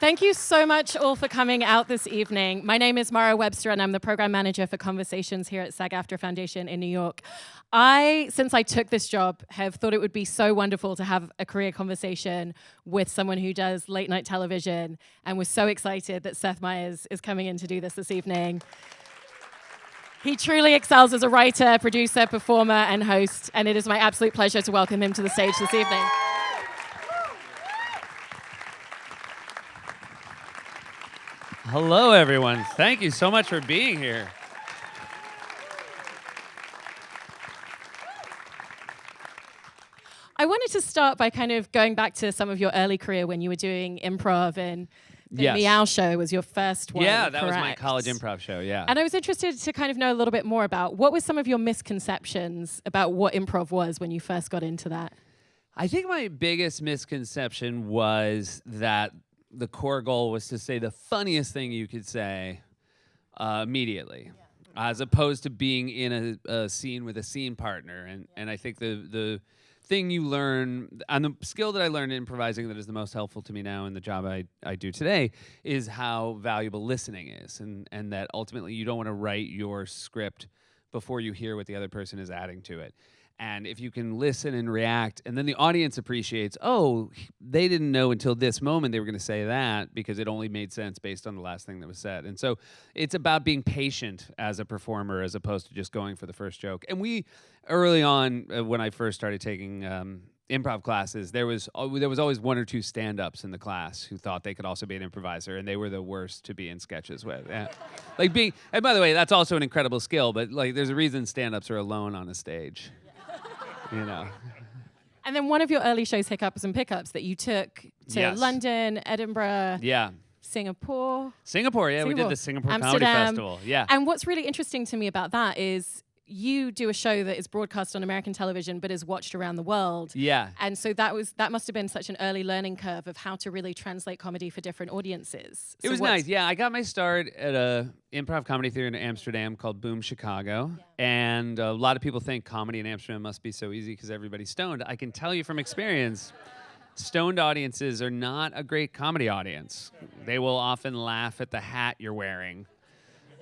Thank you so much all for coming out this evening. My name is Mara Webster, and I'm the program manager for Conversations here at SAG-AFTRA Foundation in New York. Since I took this job, have thought it would be so wonderful to have a career conversation with someone who does late night television, and was so excited that Seth Meyers is coming in to do this evening. He truly excels as a writer, producer, performer, and host, and it is my absolute pleasure to welcome him to the stage this evening. Hello, everyone. Thank you so much for being here. I wanted to start by kind of going back to some of your early career when you were doing improv, and the Yes. Meow Show was your first one. Yeah, that was my correct? college improv show, yeah. And I was interested to kind of know a little bit more about what were some of your misconceptions about what improv was when you first got into that? I think my biggest misconception was that the core goal was to say the funniest thing you could say immediately, as opposed to being in a scene with a scene partner. And I think the thing you learn, and the skill that I learned in improvising that is the most helpful to me now in the job I do today, is how valuable listening is. And that ultimately you don't want to write your script before you hear what the other person is adding to it. And if you can listen and react, and then the audience appreciates, oh, they didn't know until this moment they were going to say that because it only made sense based on the last thing that was said. And so it's about being patient as a performer as opposed to just going for the first joke. And we, early on, when I first started taking improv classes, there was always one or two stand-ups in the class who thought they could also be an improviser, and they were the worst to be in sketches with. Yeah. And by the way, that's also an incredible skill, but like there's a reason stand-ups are alone on a stage. You know. And then one of your early shows, Hiccups and Pickups, that you took to Yes. London, Edinburgh, Yeah. Singapore, Yeah, we did the Singapore Comedy Amsterdam. Festival. Yeah. And what's really interesting to me about that is you do a show that is broadcast on American television but is watched around the world. Yeah. And so that must have been such an early learning curve of how to really translate comedy for different audiences. It was nice. Yeah, I got my start at a improv comedy theater in Amsterdam called Boom Chicago. Yeah. And a lot of people think comedy in Amsterdam must be so easy because everybody's stoned. I can tell you from experience, stoned audiences are not a great comedy audience. They will often laugh at the hat you're wearing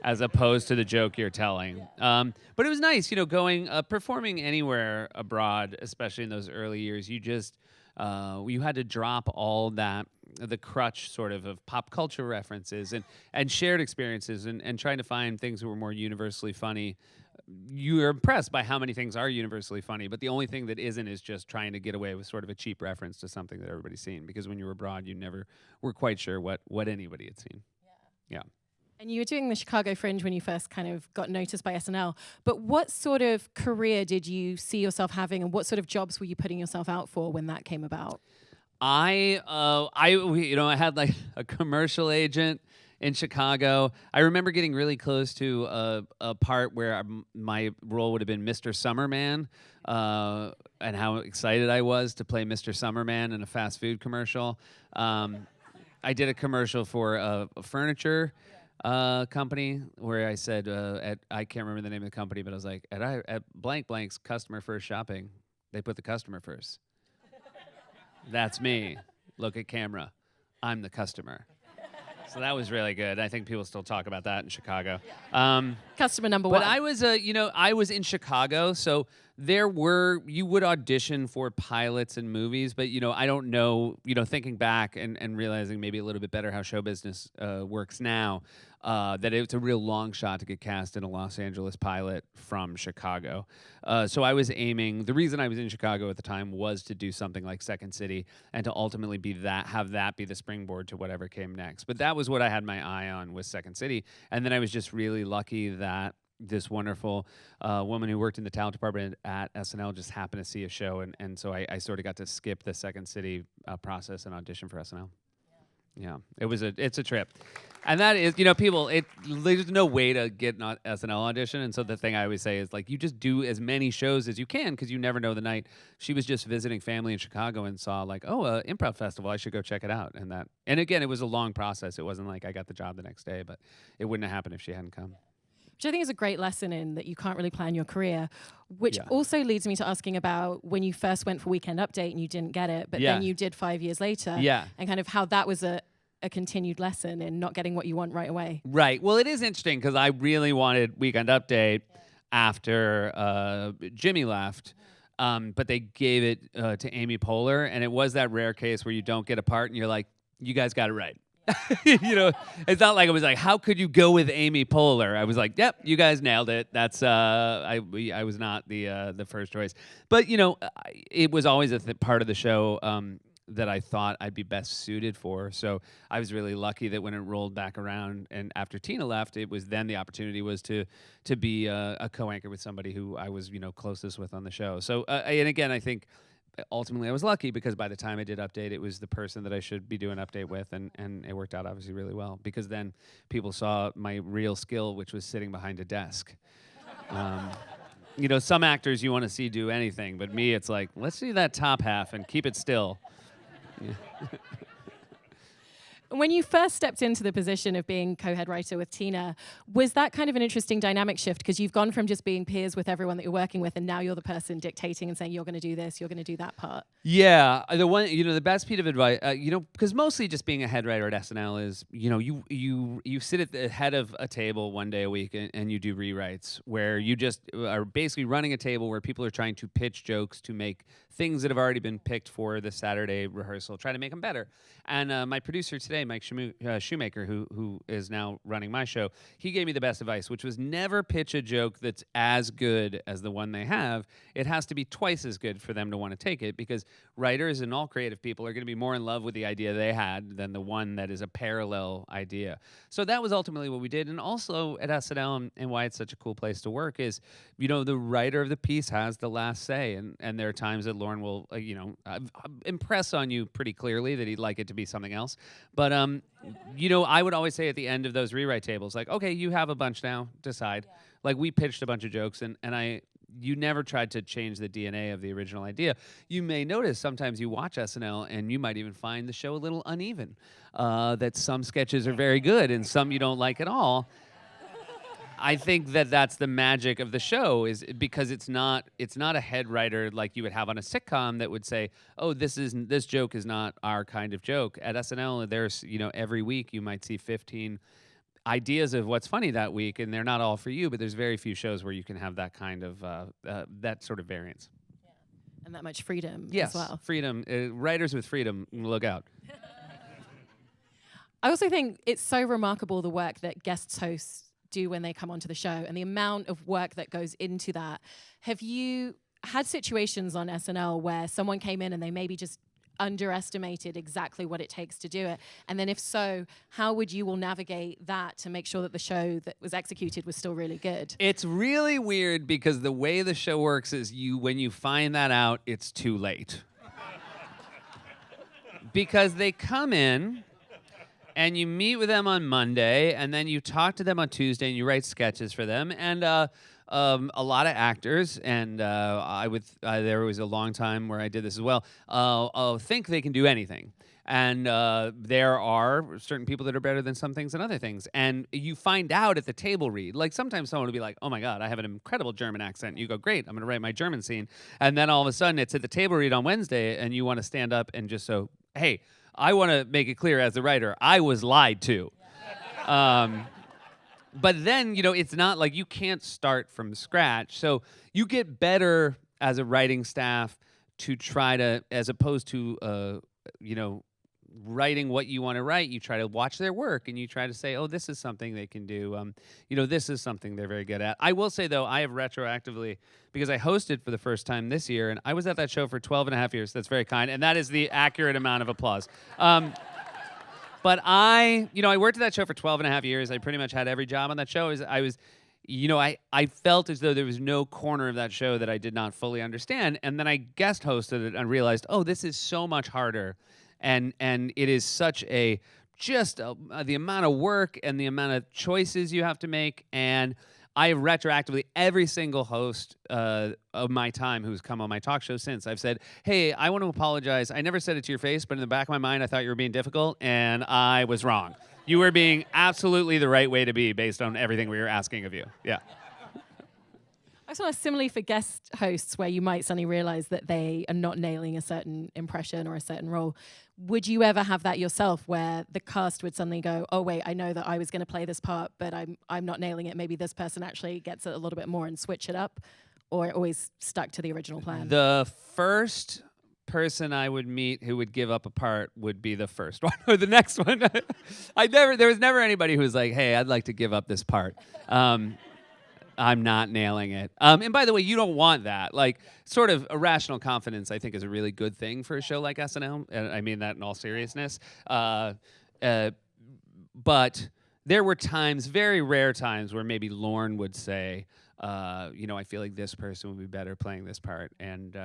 as opposed to the joke you're telling. But it was nice, going, performing anywhere abroad, especially in those early years, you just, you had to drop all that, the crutch sort of pop culture references and shared experiences and trying to find things that were more universally funny. You're impressed by how many things are universally funny, but the only thing that isn't is just trying to get away with sort of a cheap reference to something that everybody's seen, because when you were abroad, you never were quite sure what anybody had seen. Yeah. And you were doing the Chicago Fringe when you first kind of got noticed by SNL. But what sort of career did you see yourself having, and what sort of jobs were you putting yourself out for when that came about? I had like a commercial agent in Chicago. I remember getting really close to a part where my role would have been Mr. Summerman, and how excited I was to play Mr. Summerman in a fast food commercial. I did a commercial for a furniture company where I said, I can't remember the name of the company, but I was like, at blank blank's customer first shopping, they put the customer first. That's me. Look at camera. I'm the customer. So that was really good. I think people still talk about that in Chicago. Customer number one. But I was in Chicago, so you would audition for pilots and movies, but I don't know, thinking back and realizing maybe a little bit better how show business works now, that it's a real long shot to get cast in a Los Angeles pilot from Chicago. So I was aiming, the reason I was in Chicago at the time was to do something like Second City and to ultimately have that be the springboard to whatever came next. But that was what I had my eye on, was Second City. And then I was just really lucky that this wonderful woman who worked in the talent department at SNL just happened to see a show, and so I sort of got to skip the Second City process and audition for SNL. Yeah, it's a trip, and that is, there's no way to get an SNL audition, and so the thing I always say is, like, you just do as many shows as you can, because you never know the night. She was just visiting family in Chicago and saw, like, improv festival, I should go check it out, and again, it was a long process. It wasn't like I got the job the next day, but it wouldn't have happened if she hadn't come. Which I think is a great lesson in that you can't really plan your career, which also leads me to asking about when you first went for Weekend Update and you didn't get it, but then you did 5 years later, and kind of how that was a continued lesson in not getting what you want right away. Right. Well, it is interesting because I really wanted Weekend Update after Jimmy left. But they gave it to Amy Poehler, and it was that rare case where you don't get a part and you're like, you guys got it right. It's not like it was like, how could you go with Amy Poehler? I was like, yep, you guys nailed it. That's I was not the first choice, but it was always a part of the show that I thought I'd be best suited for. So I was really lucky that when it rolled back around and after Tina left, it was then the opportunity was to be a co-anchor with somebody who I was closest with on the show. So and again, I think ultimately I was lucky because by the time I did Update, it was the person that I should be doing Update with, and it worked out obviously really well because then people saw my real skill, which was sitting behind a desk. Some actors you want to see do anything, but me, it's like, let's see that top half and keep it still. Yeah. When you first stepped into the position of being co-head writer with Tina, was that kind of an interesting dynamic shift? Because you've gone from just being peers with everyone that you're working with, and now you're the person dictating and saying, you're going to do this, you're going to do that part. Yeah. The best piece of advice, because mostly just being a head writer at SNL is, you sit at the head of a table one day a week and you do rewrites where you just are basically running a table where people are trying to pitch jokes to make things that have already been picked for the Saturday rehearsal, try to make them better. And my producer today, Mike Shoemaker, who is now running my show, he gave me the best advice, which was never pitch a joke that's as good as the one they have. It has to be twice as good for them to want to take it, because writers and all creative people are going to be more in love with the idea they had than the one that is a parallel idea. So that was ultimately what we did. And also at SNL, and why it's such a cool place to work is, the writer of the piece has the last say. And there are times that Lauren will, impress on you pretty clearly that he'd like it to be something else. But, I would always say at the end of those rewrite tables, like, okay, you have a bunch now, decide. Yeah. Like, we pitched a bunch of jokes, and you never tried to change the DNA of the original idea. You may notice sometimes you watch SNL and you might even find the show a little uneven, that some sketches are very good and some you don't like at all. I think that's the magic of the show, is because it's not a head writer like you would have on a sitcom that would say, oh, this joke is not our kind of joke. At SNL, there's, every week you might see 15 ideas of what's funny that week, and they're not all for you, but there's very few shows where you can have that kind of that sort of variance. Yeah. And that much freedom as well. Freedom. Writers with freedom, look out. I also think it's so remarkable the work that guest hosts do when they come onto the show and the amount of work that goes into that. Have you had situations on SNL where someone came in and they maybe just underestimated exactly what it takes to do it? And then if so, how would you all navigate that to make sure that the show that was executed was still really good? It's really weird because the way the show works is when you find that out, it's too late. Because they come in and you meet with them on Monday, and then you talk to them on Tuesday, and you write sketches for them. And a lot of actors, and there was a long time where I did this as well, think they can do anything. And there are certain people that are better than some things and other things. And you find out at the table read. Like, sometimes someone will be like, oh my God, I have an incredible German accent. You go, great, I'm going to write my German scene. And then all of a sudden, it's at the table read on Wednesday, and you want to stand up and just so, hey, I want to make it clear as the writer, I was lied to. But then, it's not like you can't start from scratch. So you get better as a writing staff to try to, as opposed to, writing what you want to write, you try to watch their work and you try to say, oh, this is something they can do. This is something they're very good at. I will say, though, I have retroactively, because I hosted for the first time this year, and I was at that show for 12 and a half years. That's very kind. And that is the accurate amount of applause. But I worked at that show for 12 and a half years. I pretty much had every job on that show. I felt as though there was no corner of that show that I did not fully understand. And then I guest hosted it and realized, oh, this is so much harder. And it is such the amount of work and the amount of choices you have to make. And I have retroactively, every single host of my time who's come on my talk show since, I've said, hey, I want to apologize. I never said it to your face, but in the back of my mind, I thought you were being difficult, and I was wrong. You were being absolutely the right way to be based on everything we were asking of you. Yeah. Perhaps not similarly for guest hosts where you might suddenly realize that they are not nailing a certain impression or a certain role. Would you ever have that yourself where the cast would suddenly go, oh, wait, I know that I was going to play this part, but I'm not nailing it. Maybe this person actually gets it a little bit more and switch it up, or always stuck to the original plan? The first person I would meet who would give up a part would be the first one or the next one. There was never anybody who was like, hey, I'd like to give up this part. I'm not nailing it. And by the way, you don't want that. Like, sort of irrational confidence, I think, is a really good thing for a show like SNL. And I mean that in all seriousness. But there were times, very rare times, where maybe Lorne would say, I feel like this person would be better playing this part. And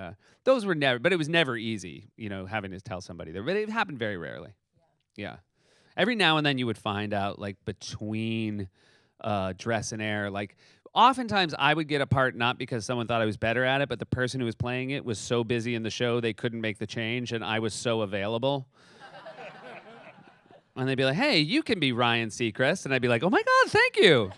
those were never, but it was never easy, having to tell somebody that. But it happened very rarely. Yeah. Every now and then you would find out, like, between dress and air, like, oftentimes I would get a part not because someone thought I was better at it, but the person who was playing it was so busy in the show they couldn't make the change, and I was so available. And they'd be like, hey, you can be Ryan Seacrest. And I'd be like, oh my God, thank you.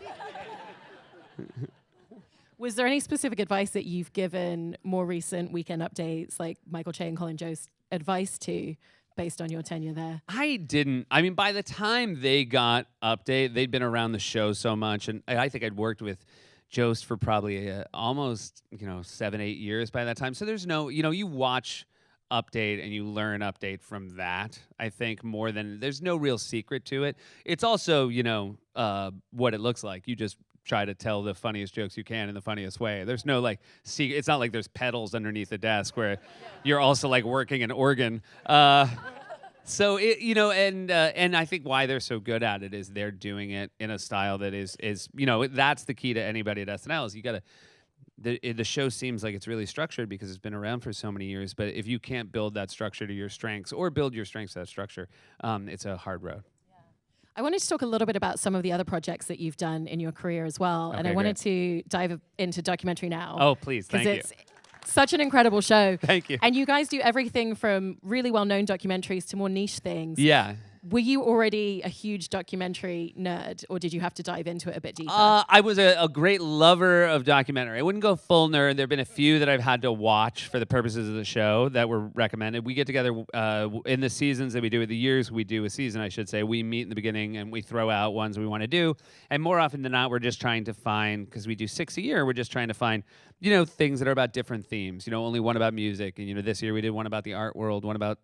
Was there any specific advice that you've given more recent Weekend Updates, like Michael Che and Colin Jost, advice to based on your tenure there? I didn't. I mean, by the time they got Update, they'd been around the show so much. And I think I'd worked with Jost for probably almost, 7-8 years by that time. So there's no, you watch Update and you learn Update from that, I think, more than, there's no real secret to it. It's also, what it looks like. You just try to tell the funniest jokes you can in the funniest way. There's no, like, secret. It's not like there's pedals underneath the desk where you're also, like, working an organ. So it, and I think why they're so good at it is they're doing it in a style that is that's the key to anybody at SNL is you gotta. The show seems like it's really structured because it's been around for so many years. But if you can't build that structure to your strengths or build your strengths to that structure, it's a hard road. I wanted to talk a little bit about some of the other projects that you've done in your career as well. Okay, and I wanted to dive into documentary now. Oh, please. Thank you. Because it's such an incredible show. Thank you. And you guys do everything from really well-known documentaries to more niche things. Yeah. Were you already a huge documentary nerd, or did you have to dive into it a bit deeper? I was a great lover of documentary. I wouldn't go full nerd. There have been a few that I've had to watch for the purposes of the show that were recommended. We get together in the seasons that we do, the years we do a season, I should say. We meet in the beginning and we throw out ones we want to do. And more often than not, we're just trying to find, because we do 6 a year, we're just trying to find, things that are about different themes. Only one about music. And, this year we did one about the art world, one about,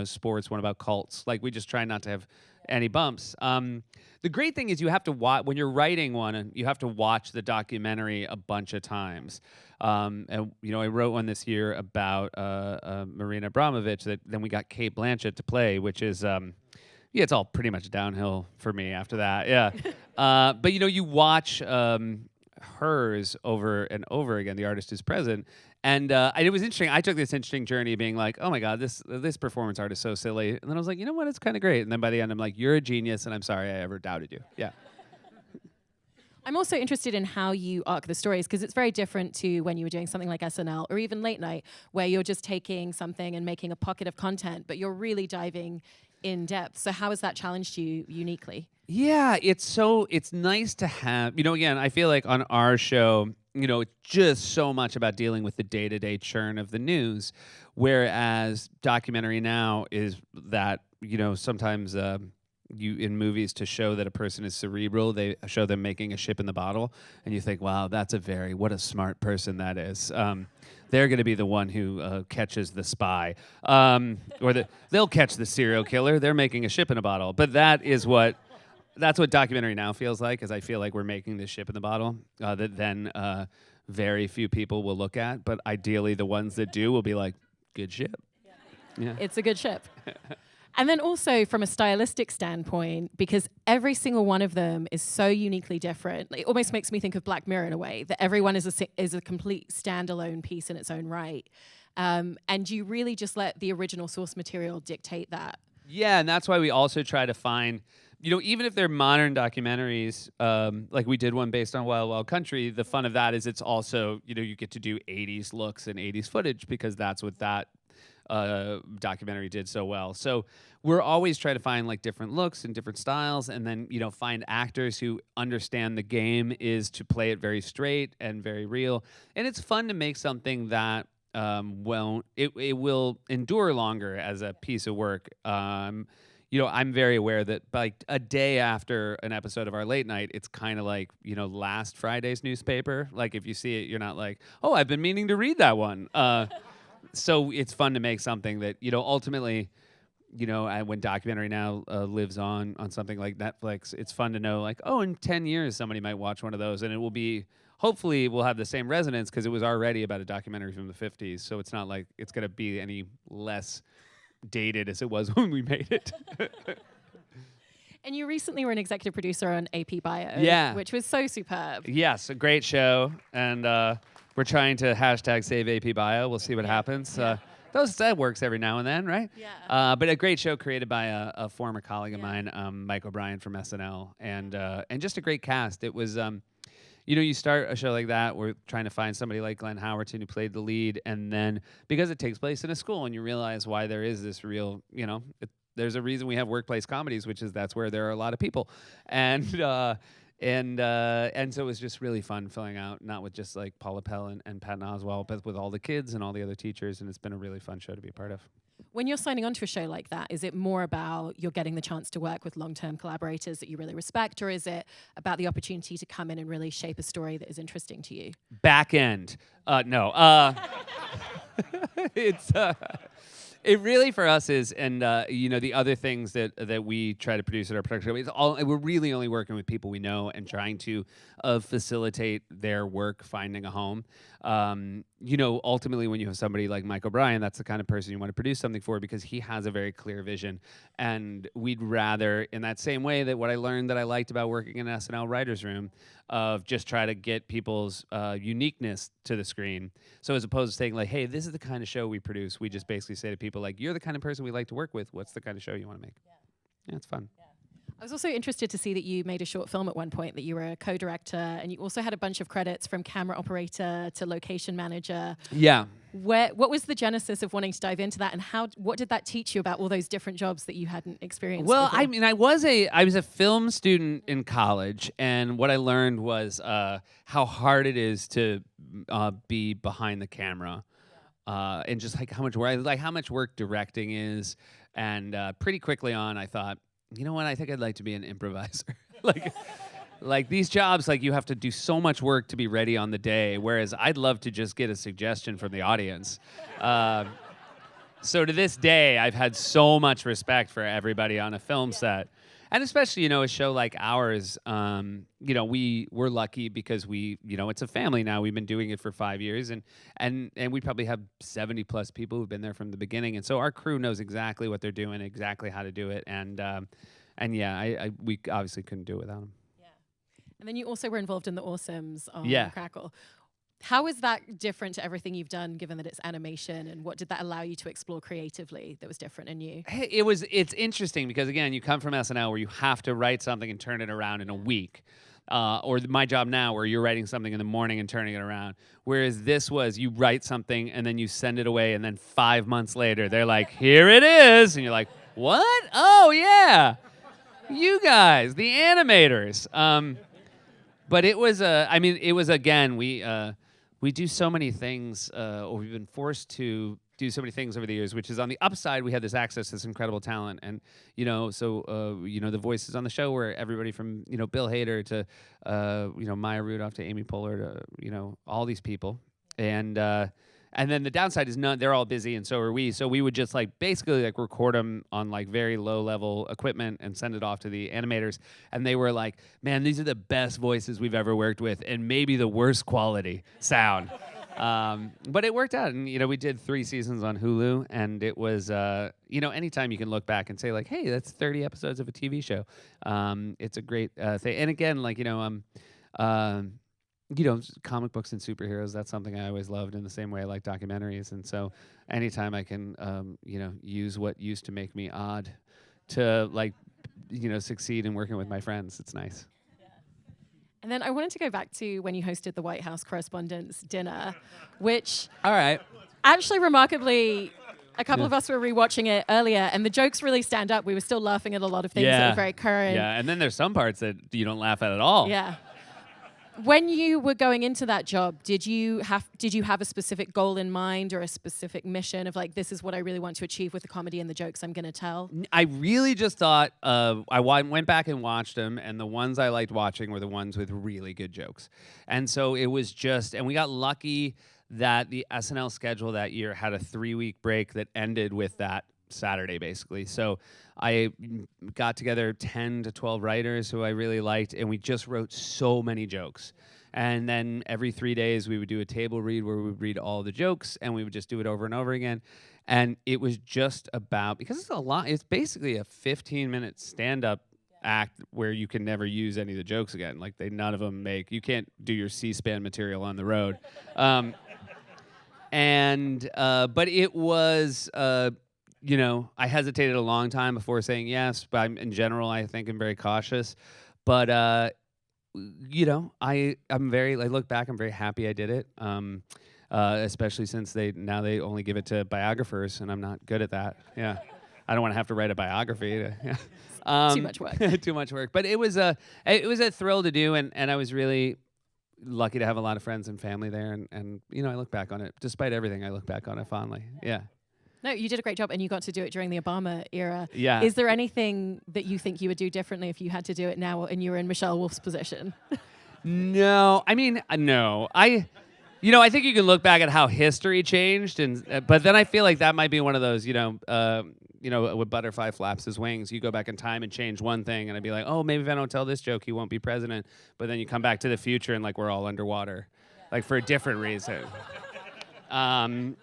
sports, one about cults. Like, we just try not to have any bumps. The great thing is you have to watch, when you're writing one, you have to watch the documentary a bunch of times. And, I wrote one this year about Marina Abramovich that then we got Cate Blanchett to play, which is, it's all pretty much downhill for me after that. Yeah. But, you watch hers over and over again, The Artist Is Present. And it was interesting. I took this interesting journey being like, oh my God, this performance art is so silly. And then I was like, you know what? It's kind of great. And then by the end, I'm like, you're a genius, and I'm sorry I ever doubted you. Yeah. I'm also interested in how you arc the stories, because it's very different to when you were doing something like SNL or even Late Night, where you're just taking something and making a pocket of content, but you're really diving in depth. So how has that challenged you uniquely? Yeah, it's nice to have, again, I feel like on our show, it's just so much about dealing with the day-to-day churn of the news, whereas documentary now is that, sometimes in movies, to show that a person is cerebral, they show them making a ship in the bottle, and you think, wow, what a smart person that is. They're going to be the one who catches the spy, or they'll catch the serial killer. They're making a ship in a bottle, but that's what documentary now feels like, is I feel like we're making this ship in the bottle that then very few people will look at, but ideally the ones that do will be like, good ship. Yeah. It's a good ship. And then also from a stylistic standpoint, because every single one of them is so uniquely different, it almost makes me think of Black Mirror in a way, that everyone is a complete standalone piece in its own right. And you really just let the original source material dictate that. Yeah, and that's why we also try to find, even if they're modern documentaries, like we did one based on Wild Wild Country, the fun of that is it's also, you get to do 80s looks and 80s footage, because that's what that documentary did so well. So we're always trying to find like different looks and different styles, and then find actors who understand the game is to play it very straight and very real. And it's fun to make something that it will endure longer as a piece of work. I'm very aware that like a day after an episode of our late night, it's kind of like, last Friday's newspaper. Like if you see it, you're not like, oh, I've been meaning to read that one. So it's fun to make something that, ultimately, when documentary now lives on something like Netflix, it's fun to know like, oh, in 10 years, somebody might watch one of those and it will be, hopefully we'll have the same resonance because it was already about a documentary from the 50s. So it's not like it's going to be any less dated as it was when we made it. And you recently were an executive producer on AP Bio, which was so superb. Yes, a great show. And we're trying to hashtag save AP Bio. We'll see what happens. Yeah. That works every now and then, right? Yeah. But a great show created by a former colleague of mine, Mike O'Brien from SNL, and just a great cast. It was, you start a show like that, we're trying to find somebody like Glenn Howerton who played the lead, and then because it takes place in a school, and you realize why there is this real, there's a reason we have workplace comedies, which is that's where there are a lot of people, and so it was just really fun filling out, not with just like Paula Pell and Patton Oswalt, but with all the kids and all the other teachers, and it's been a really fun show to be a part of. When you're signing on to a show like that, is it more about you're getting the chance to work with long-term collaborators that you really respect, or is it about the opportunity to come in and really shape a story that is interesting to you? Back end. No. It's... It really for us is, and the other things that we try to produce at our production, we're really only working with people we know and trying to facilitate their work finding a home. Ultimately, when you have somebody like Mike O'Brien, that's the kind of person you want to produce something for because he has a very clear vision. And we'd rather, in that same way that what I learned that I liked about working in an SNL writer's room, of just try to get people's uniqueness to the screen. So as opposed to saying like, hey, this is the kind of show we produce, we just basically say to people like, you're the kind of person we like to work with. What's the kind of show you want to make? Yeah, it's fun. Yeah. I was also interested to see that you made a short film at one point, that you were a co-director, and you also had a bunch of credits from camera operator to location manager. Yeah. What was the genesis of wanting to dive into that, and what did that teach you about all those different jobs that you hadn't experienced Well, before? I mean, I was a film student in college, and what I learned was how hard it is to be behind the camera, and just like how much work directing is. And pretty quickly on, I thought, you know what? I think I'd like to be an improviser. Like these jobs, like you have to do so much work to be ready on the day, whereas I'd love to just get a suggestion from the audience. So to this day, I've had so much respect for everybody on a film set. And especially, a show like ours, we're lucky because it's a family now. We've been doing it for 5 years, and we probably have 70 plus people who've been there from the beginning. And so our crew knows exactly what they're doing, exactly how to do it. And we obviously couldn't do it without them. Yeah. And then you also were involved in The Awesomes on Yeah. Crackle. How is that different to everything you've done, given that it's animation, and what did that allow you to explore creatively that was different and new? It's interesting because, again, you come from SNL where you have to write something and turn it around in a week. Or my job now where you're writing something in the morning and turning it around. Whereas this was you write something and then you send it away, and then 5 months later they're like, here it is. And you're like, what? Oh, yeah. You guys, the animators. But it was, again, we do so many things, or we've been forced to do so many things over the years, which is on the upside, we had this access to this incredible talent. And, the voices on the show were everybody from, Bill Hader to, Maya Rudolph to Amy Poehler to, all these people. And then the downside is they're all busy and so are we. So we would just basically record them on very low level equipment and send it off to the animators. And they were like, man, these are the best voices we've ever worked with and maybe the worst quality sound. But it worked out. And, we did 3 seasons on Hulu, and it was, anytime you can look back and say hey, that's 30 episodes of a TV show. It's a great thing. And again, comic books and superheroes, that's something I always loved in the same way I like documentaries. And so anytime I can, use what used to make me odd to succeed in working with my friends, it's nice. And then I wanted to go back to when you hosted the White House Correspondents dinner, which all right, actually remarkably A couple of us were rewatching it earlier, and the jokes really stand up. We were still laughing at a lot of things that were very current. Yeah, and then there's some parts that you don't laugh at all. Yeah. When you were going into that job, did you have a specific goal in mind or a specific mission of like, this is what I really want to achieve with the comedy and the jokes I'm going to tell? I really just thought, I went back and watched them, and the ones I liked watching were the ones with really good jokes. And so it was just, and we got lucky that the SNL schedule that year had a 3-week break that ended with that Saturday, basically. So I got together 10 to 12 writers who I really liked, and we just wrote so many jokes. And then every 3 days we would do a table read where we would read all the jokes, and we would just do it over and over again. And it was just about, because it's a lot, it's basically a 15-minute stand-up act where you can never use any of the jokes again. Like, none of them make, you can't do your C-SPAN material on the road. But it was, you know, I hesitated a long time before saying yes, but in general, I think I'm very cautious. But, you know, I look back, I'm very happy I did it, especially since they only give it to biographers, and I'm not good at that. Yeah. I don't want to have to write a biography. Too much work. Too much work. But it was a thrill to do, and I was really lucky to have a lot of friends and family there, and you know, I look back on it, despite everything, I look back on it fondly. Yeah. No, you did a great job, and you got to do it during the Obama era. Yeah. Is there anything that you think you would do differently if you had to do it now and you were in Michelle Wolf's position? No. I mean, no. I think you can look back at how history changed, but then I feel like that might be one of those, when butterfly flaps his wings, you go back in time and change one thing, and I'd be like, oh, maybe if I don't tell this joke, he won't be president. But then you come back to the future, and like we're all underwater, like for a different reason.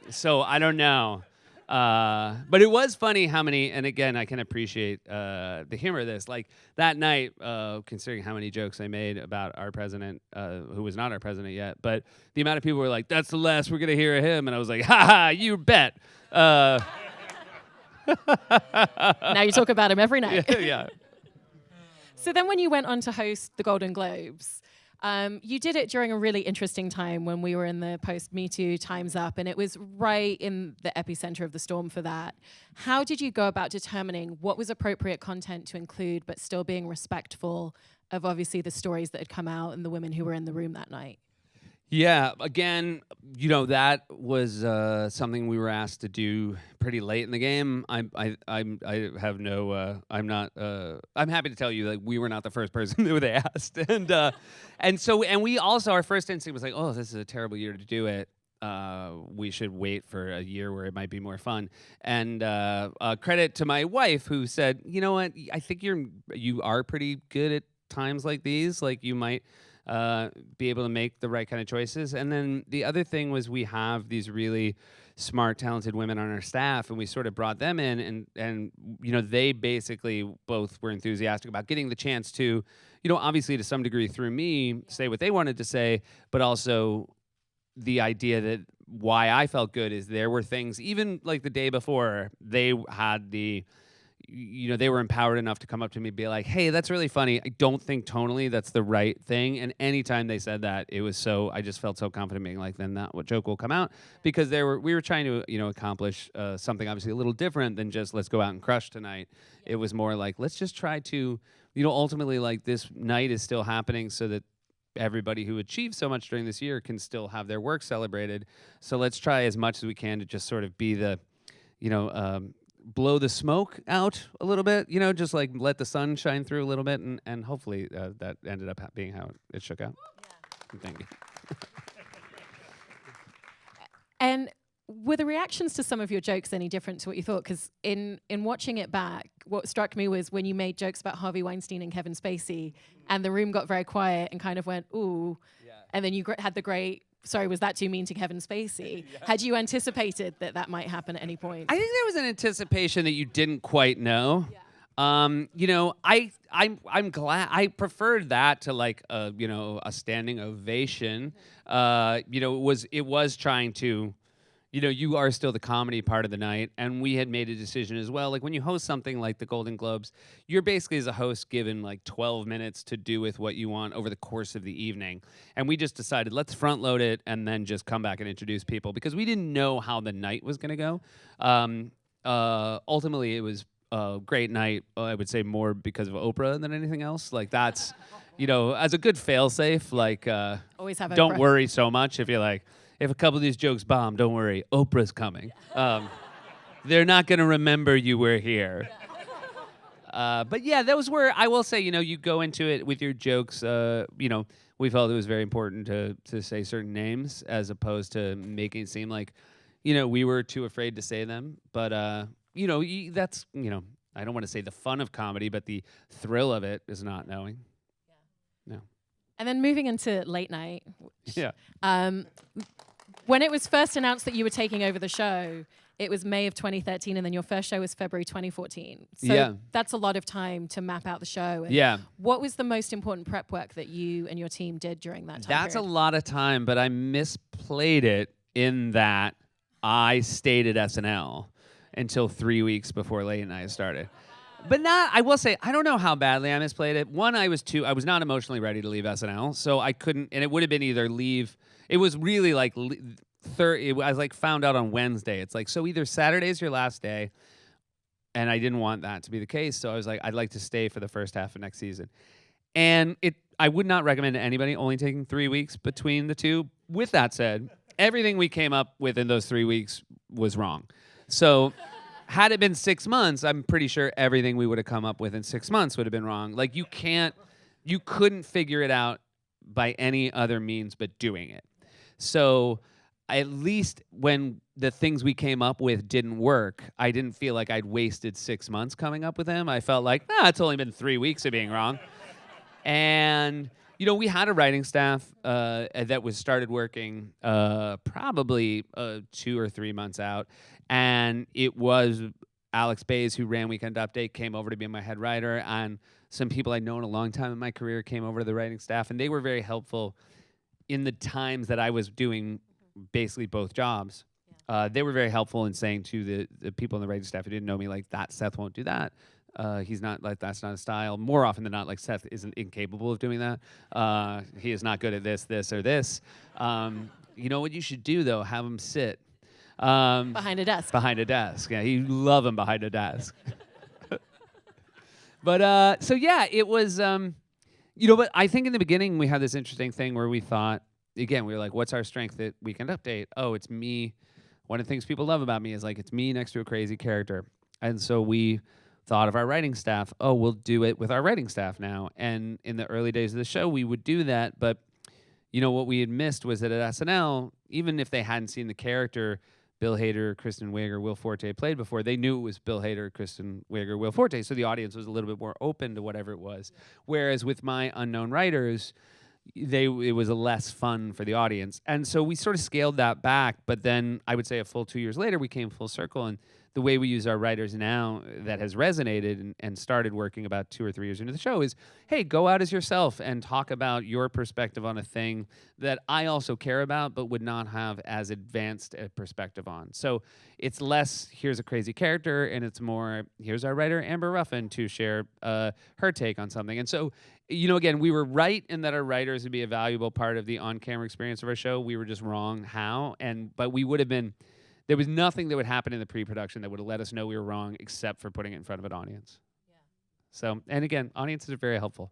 So I don't know. But it was funny how many, and again, I can appreciate the humor of this. Like that night, considering how many jokes I made about our president, who was not our president yet, but the amount of people were like, "That's the last we're gonna hear of him," and I was like, "Ha ha, you bet." Now you talk about him every night. Yeah. So then, when you went on to host the Golden Globes, you did it during a really interesting time when we were in the post-Me Too Time's Up, and it was right in the epicenter of the storm for that. How did you go about determining what was appropriate content to include, but still being respectful of obviously the stories that had come out and the women who were in the room that night? Yeah, again, that was something we were asked to do pretty late in the game. I'm happy to tell you, like, we were not the first person who they asked, and we also, our first instinct was like, oh, this is a terrible year to do it. We should wait for a year where it might be more fun. And credit to my wife, who said, you know what, I think you are pretty good at times like these. Like, you might be able to make the right kind of choices. And then the other thing was, we have these really smart, talented women on our staff, and we sort of brought them in, and they basically both were enthusiastic about getting the chance to, obviously to some degree through me, say what they wanted to say, but also the idea that why I felt good is there were things, even like the day before, they had they were empowered enough to come up to me and be like, hey, that's really funny. I don't think tonally that's the right thing. And anytime they said that, it was I just felt so confident being like, then that what joke will come out, because we were trying to, accomplish something obviously a little different than just let's go out and crush tonight. It was more like, let's just try to, ultimately, like, this night is still happening so that everybody who achieved so much during this year can still have their work celebrated. So let's try as much as we can to just sort of be the, blow the smoke out a little bit, just like let the sun shine through a little bit, and hopefully that ended up being how it shook out. Yeah. Thank you. And were the reactions to some of your jokes any different to what you thought? Because in watching it back, what struck me was when you made jokes about Harvey Weinstein and Kevin Spacey, and the room got very quiet and kind of went, ooh, and then you had the great, sorry, was that too mean to Kevin Spacey? Yeah. Had you anticipated that might happen at any point? I think there was an anticipation that you didn't quite know. Yeah. I'm glad. I preferred that to like a standing ovation. It was trying to, you are still the comedy part of the night. And we had made a decision as well. Like when you host something like the Golden Globes, you're basically as a host given like 12 minutes to do with what you want over the course of the evening. And we just decided let's front load it and then just come back and introduce people because we didn't know how the night was going to go. Ultimately, it was a great night. I would say more because of Oprah than anything else. Like that's, as a good fail-safe, like Always have don't Oprah. worry so much if you're like, if a couple of these jokes bomb, don't worry, Oprah's coming. They're not going to remember you were here. But yeah, those were, I will say, you go into it with your jokes, we felt it was very important to say certain names as opposed to making it seem like, we were too afraid to say them. But, that's, I don't want to say the fun of comedy, but the thrill of it is not knowing. Yeah. No. And then moving into late night. Yeah. When it was first announced that you were taking over the show, it was May of 2013, and then your first show was February 2014. So that's a lot of time to map out the show. And yeah. What was the most important prep work that you and your team did during that time That's period? a lot of time, but I misplayed it in that I stayed at SNL until 3 weeks before Late Night started. But I will say, I don't know how badly I misplayed it. One, I was not emotionally ready to leave SNL, so I couldn't, and it would have been either leave. It was really like, I was like found out on Wednesday. It's like, so either Saturday's your last day, and I didn't want that to be the case, so I was like, I'd like to stay for the first half of next season. And I would not recommend to anybody only taking 3 weeks between the two. With that said, everything we came up with in those 3 weeks was wrong. So had it been 6 months, I'm pretty sure everything we would have come up with in 6 months would have been wrong. Like you couldn't figure it out by any other means but doing it. So at least when the things we came up with didn't work, I didn't feel like I'd wasted 6 months coming up with them. I felt like, it's only been 3 weeks of being wrong. And, we had a writing staff that started working probably 2 or 3 months out. And it was Alex Bays, who ran Weekend Update, came over to be my head writer. And some people I'd known a long time in my career came over to the writing staff. And they were very helpful in the times that I was doing basically both jobs. They were very helpful in saying to the people in the writing staff who didn't know me, like, that Seth won't do that. He's not like, that's not a style. More often than not, like, Seth isn't incapable of doing that. He is not good at this, or this. You know what you should do, though? Have him sit. Behind a desk. Behind a desk. Yeah, you love him behind a desk. But, so yeah, it was, but I think in the beginning we had this interesting thing where we thought, again, we were like, what's our strength at Weekend Update? Oh, it's me. One of the things people love about me is like, it's me next to a crazy character. And so we thought of our writing staff, we'll do it with our writing staff now. And in the early days of the show, we would do that. But, what we had missed was that at SNL, even if they hadn't seen the character Bill Hader, Kristen Wiig, or Will Forte played before, they knew it was Bill Hader, Kristen Wiig, or Will Forte. So the audience was a little bit more open to whatever it was. Whereas with my unknown writers, it was less fun for the audience. And so we sort of scaled that back. But then I would say a full 2 years later, we came full circle. And the way we use our writers now that has resonated and started working about 2 or 3 years into the show is, hey, go out as yourself and talk about your perspective on a thing that I also care about but would not have as advanced a perspective on. So it's less, here's a crazy character, and it's more, here's our writer, Amber Ruffin, to share her take on something. And so, again, we were right in that our writers would be a valuable part of the on-camera experience of our show. We were just wrong how, but we would have been... There was nothing that would happen in the pre-production that would have let us know we were wrong except for putting it in front of an audience. Yeah. So, and again, audiences are very helpful,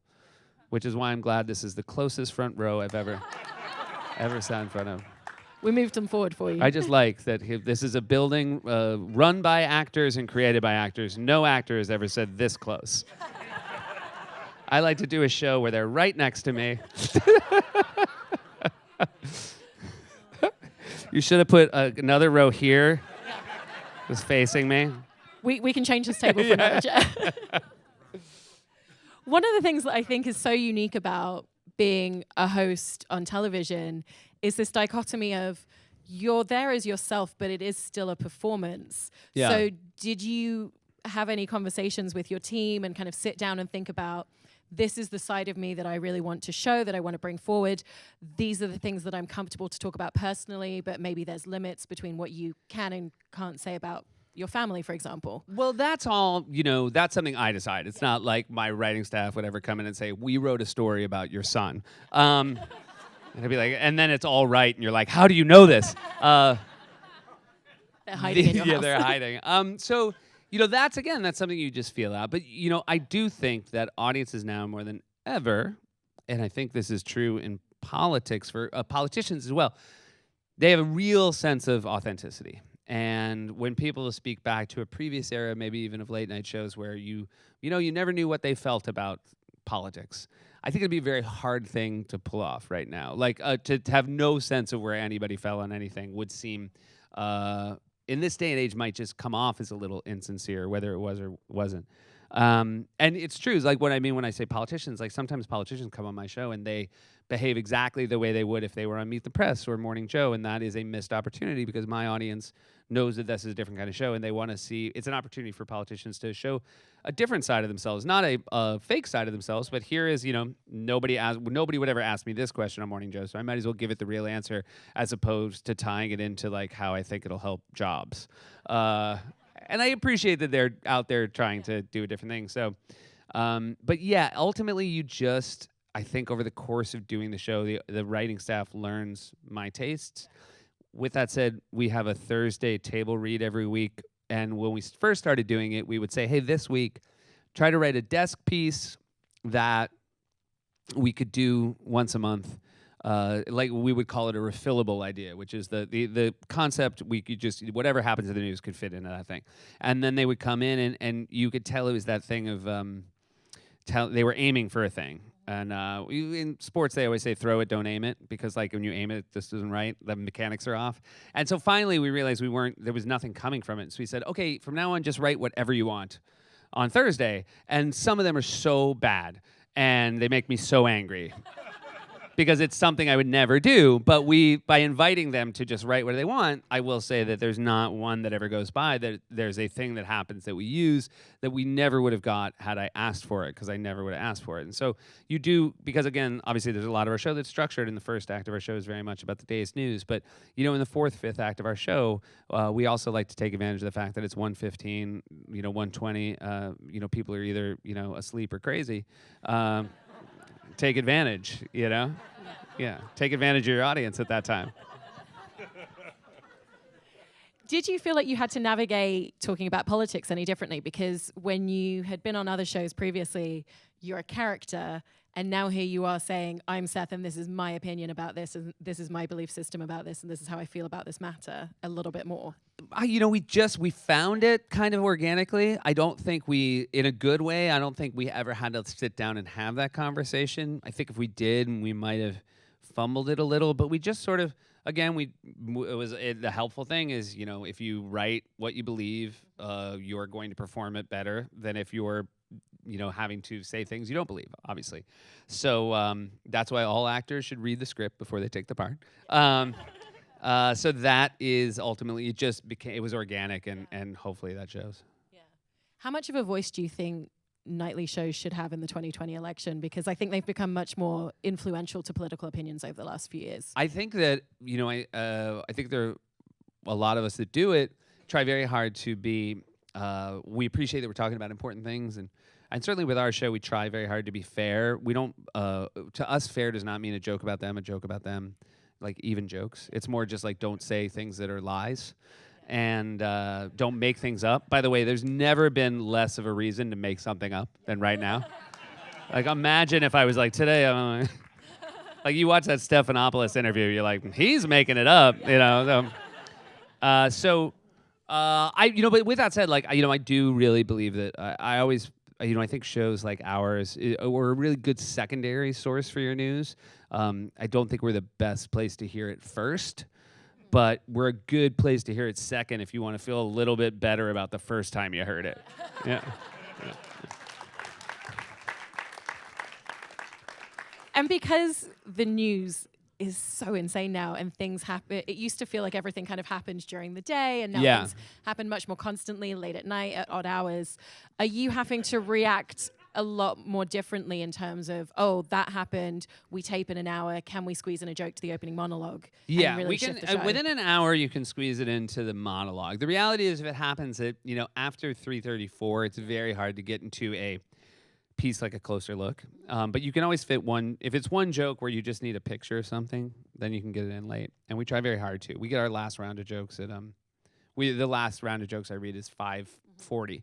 which is why I'm glad this is the closest front row I've ever sat in front of. We moved them forward for you. I just like that this is a building run by actors and created by actors. No actor has ever said this close. I like to do a show where they're right next to me. You should have put another row here, just facing me. We can change this table for another chair. One of the things that I think is so unique about being a host on television is this dichotomy of you're there as yourself, but it is still a performance. Yeah. So did you have any conversations with your team and kind of sit down and think about this is the side of me that I really want to show, that I want to bring forward. These are the things that I'm comfortable to talk about personally, but maybe there's limits between what you can and can't say about your family, for example. Well, that's all, that's something I decide. It's not like my writing staff would ever come in and say, we wrote a story about your son. And I'd be like, and then it's all right. And you're like, how do you know this? They're hiding in your house. They're hiding. So, that's something you just feel out. But, I do think that audiences now more than ever, and I think this is true in politics for politicians as well, they have a real sense of authenticity. And when people speak back to a previous era, maybe even of late night shows where you never knew what they felt about politics, I think it'd be a very hard thing to pull off right now. Like to have no sense of where anybody fell on anything would seem, in this day and age, might just come off as a little insincere, whether it was or wasn't. And it's true. It's like what I mean when I say politicians. Like sometimes politicians come on my show and they behave exactly the way they would if they were on Meet the Press or Morning Joe, and that is a missed opportunity because my audience knows that this is a different kind of show, and they want to see. It's an opportunity for politicians to show a different side of themselves, not a fake side of themselves. But here is, nobody would ever ask me this question on Morning Joe, so I might as well give it the real answer as opposed to tying it into like how I think it'll help jobs. And I appreciate that they're out there trying to do a different thing. So, but yeah, ultimately I think over the course of doing the show, the writing staff learns my tastes. With that said, we have a Thursday table read every week. And when we first started doing it, we would say, hey, this week, try to write a desk piece that we could do once a month. Like we would call it a refillable idea, which is the concept we could just, whatever happens in the news could fit into that thing. And then they would come in and you could tell it was that thing of, they were aiming for a thing. And in sports, they always say, throw it, don't aim it, because like when you aim it, this isn't right. The mechanics are off. And so finally we realized there was nothing coming from it. So we said, okay, from now on, just write whatever you want on Thursday. And some of them are so bad and they make me so angry. Because it's something I would never do, but by inviting them to just write what they want, I will say that there's not one that ever goes by that there's a thing that happens that we use that we never would have got had I asked for it, because I never would have asked for it. And so you do, because again, obviously there's a lot of our show that's structured, and the first act of our show is very much about the day's news, but in the fourth, fifth act of our show, we also like to take advantage of the fact that it's 1:15, 1:20, people are either, asleep or crazy. Take advantage, Yeah, take advantage of your audience at that time. Did you feel like you had to navigate talking about politics any differently? Because when you had been on other shows previously, you're a character, and now here you are saying, I'm Seth, and this is my opinion about this, and this is my belief system about this, and this is how I feel about this matter a little bit more. We found it kind of organically. I don't think in a good way, I don't think we ever had to sit down and have that conversation. I think if we did, we might have fumbled it a little, but we just sort of, again, the helpful thing is, if you write what you believe, you're going to perform it better than if you're, having to say things you don't believe, obviously. So that's why all actors should read the script before they take the part. So that is ultimately, it was organic, and hopefully that shows. Yeah. How much of a voice do you think nightly shows should have in the 2020 election? Because I think they've become much more influential to political opinions over the last few years. I think that, I think there are a lot of us that do it, try very hard to be, we appreciate that we're talking about important things, and certainly with our show, we try very hard to be fair. We don't, to us, fair does not mean a joke about them, like even jokes. It's more just like, don't say things that are lies. And don't make things up. By the way, there's never been less of a reason to make something up than right now. Like, imagine if I was like, today, like you watch that Stephanopoulos interview, you're like, he's making it up, but with that said, like, I do really believe that I always, I think shows like ours were a really good secondary source for your news. I don't think we're the best place to hear it first, but we're a good place to hear it second if you want to feel a little bit better about the first time you heard it. Yeah. And because the news is so insane now and things happen, it used to feel like everything kind of happened during the day, and now things happen much more constantly, late at night, at odd hours. Are you having to react a lot more differently in terms of, oh, that happened, we tape in an hour, can we squeeze in a joke to the opening monologue? Yeah, and really we can. shift the show? Within an hour, you can squeeze it into the monologue. The reality is, if it happens at after 3:34, it's very hard to get into a piece like a closer look. But you can always fit one. If it's one joke where you just need a picture of something, then you can get it in late. And we try very hard to. We get our last round of jokes at the last round of jokes I read is 5:40.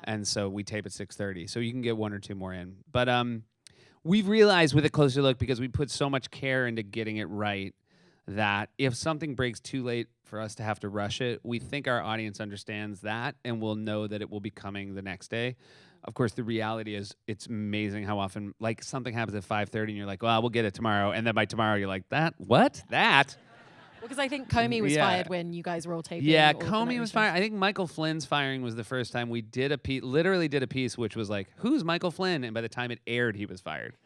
And so we tape at 6:30. So you can get one or two more in. But we've realized with a closer look, because we put so much care into getting it right, that if something breaks too late for us to have to rush it, we think our audience understands that and will know that it will be coming the next day. Of course, the reality is it's amazing how often, like, something happens at 5:30 and you're like, well, we'll get it tomorrow. And then by tomorrow, you're like, that? Because I think Comey was fired when you guys were all taping. Yeah, Comey was fired. I think Michael Flynn's firing was the first time we did literally did a piece which was like, who's Michael Flynn? And by the time it aired, he was fired.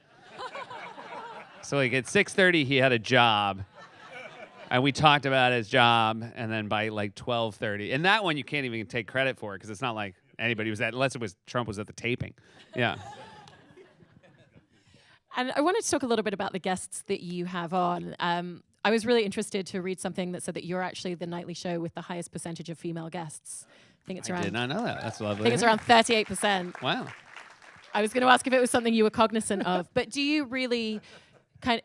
So like at 6:30, he had a job. And we talked about his job. And then by like 12:30, and that one you can't even take credit for because it's not like anybody was at, unless it was Trump was at the taping. Yeah. And I wanted to talk a little bit about the guests that you have on. I was really interested to read something that said that you're actually the nightly show with the highest percentage of female guests. I think it's around. I did not know that. That's lovely. I think it's around 38%. Wow. I was going to ask if it was something you were cognizant of, but do you really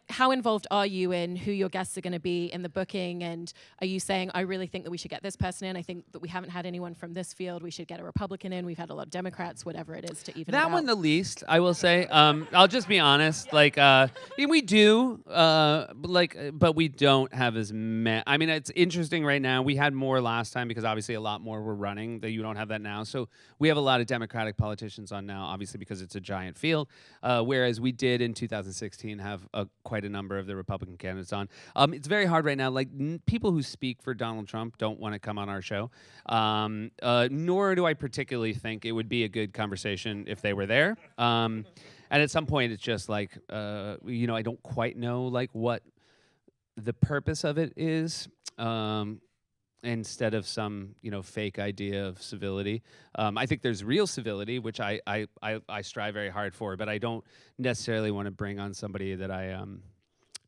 how involved are you in who your guests are going to be in the booking? And are you saying, I really think that we should get this person in? I think that we haven't had anyone from this field. We should get a Republican in. We've had a lot of Democrats, whatever it is to even that one the least, I will say. I'll just be honest. Like, we do, but we don't have as many. I mean, it's interesting right now. We had more last time because obviously a lot more were running. That you don't have that now. So we have a lot of Democratic politicians on now, obviously because it's a giant field. Whereas we did in 2016 have quite a number of the Republican candidates on. It's very hard right now. Like people who speak for Donald Trump don't want to come on our show. Nor do I particularly think it would be a good conversation if they were there. And at some point, it's just like, I don't quite know like what the purpose of it is. Instead of some, fake idea of civility. I think there's real civility, which I strive very hard for, but I don't necessarily want to bring on somebody that I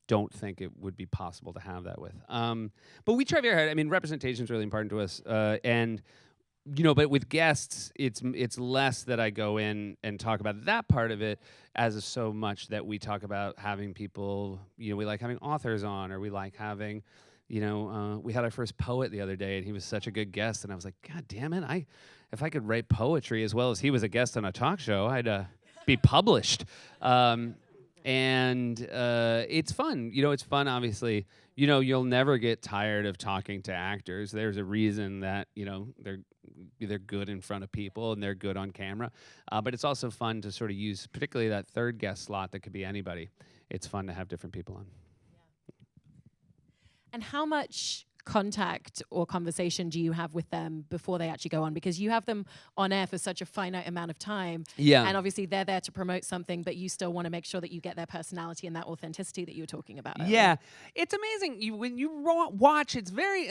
don't think it would be possible to have that with. But we try very hard. I mean, representation is really important to us. But with guests, it's less that I go in and talk about that part of it as so much that we talk about having people, we like having authors on, or we like having... we had our first poet the other day, and he was such a good guest, and I was like, God damn it, if I could write poetry as well as he was a guest on a talk show, I'd be published. And it's fun. It's fun, obviously. You'll never get tired of talking to actors. There's a reason that, they're good in front of people and they're good on camera. But it's also fun to sort of use, particularly that third guest slot that could be anybody. It's fun to have different people on. And how much contact or conversation do you have with them before they actually go on? Because you have them on air for such a finite amount of time. Yeah. And obviously they're there to promote something, but you still want to make sure that you get their personality and that authenticity that you were talking about earlier. Yeah. It's amazing. When you watch, it's very,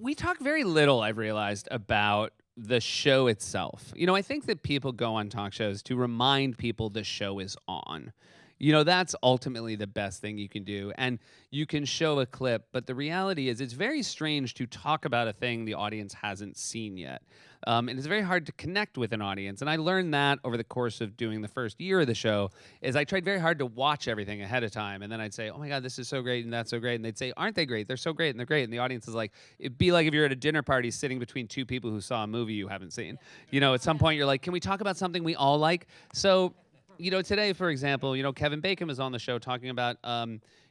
we talk very little, I've realized, about the show itself. I think that people go on talk shows to remind people the show is on. That's ultimately the best thing you can do. And you can show a clip, but the reality is it's very strange to talk about a thing the audience hasn't seen yet. And it's very hard to connect with an audience. And I learned that over the course of doing the first year of the show, is I tried very hard to watch everything ahead of time. And then I'd say, oh my God, this is so great and that's so great. And they'd say, aren't they great? They're so great and they're great. And the audience is like, it'd be like if you're at a dinner party sitting between two people who saw a movie you haven't seen. At some point you're like, can we talk about something we all like? So... today, for example, Kevin Bacon was on the show talking about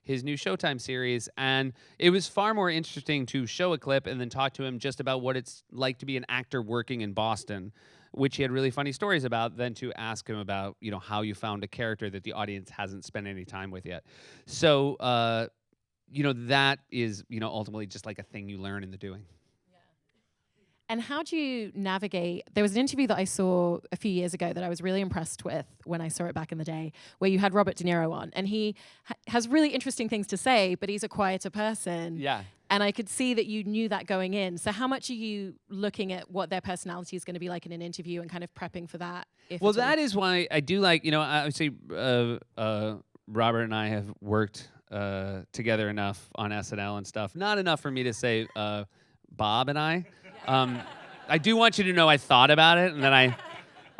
his new Showtime series, and it was far more interesting to show a clip and then talk to him just about what it's like to be an actor working in Boston, which he had really funny stories about, than to ask him about, how you found a character that the audience hasn't spent any time with yet. So, that is, ultimately just like a thing you learn in the doing. And how do you navigate? There was an interview that I saw a few years ago that I was really impressed with when I saw it back in the day, where you had Robert De Niro on, and he has really interesting things to say, but he's a quieter person. Yeah. And I could see that you knew that going in. So how much are you looking at what their personality is going to be like in an interview and kind of prepping for that? Well, that is why I do like, I would say Robert and I have worked together enough on SNL and stuff. Not enough for me to say Bob and I. I do want you to know I thought about it, and then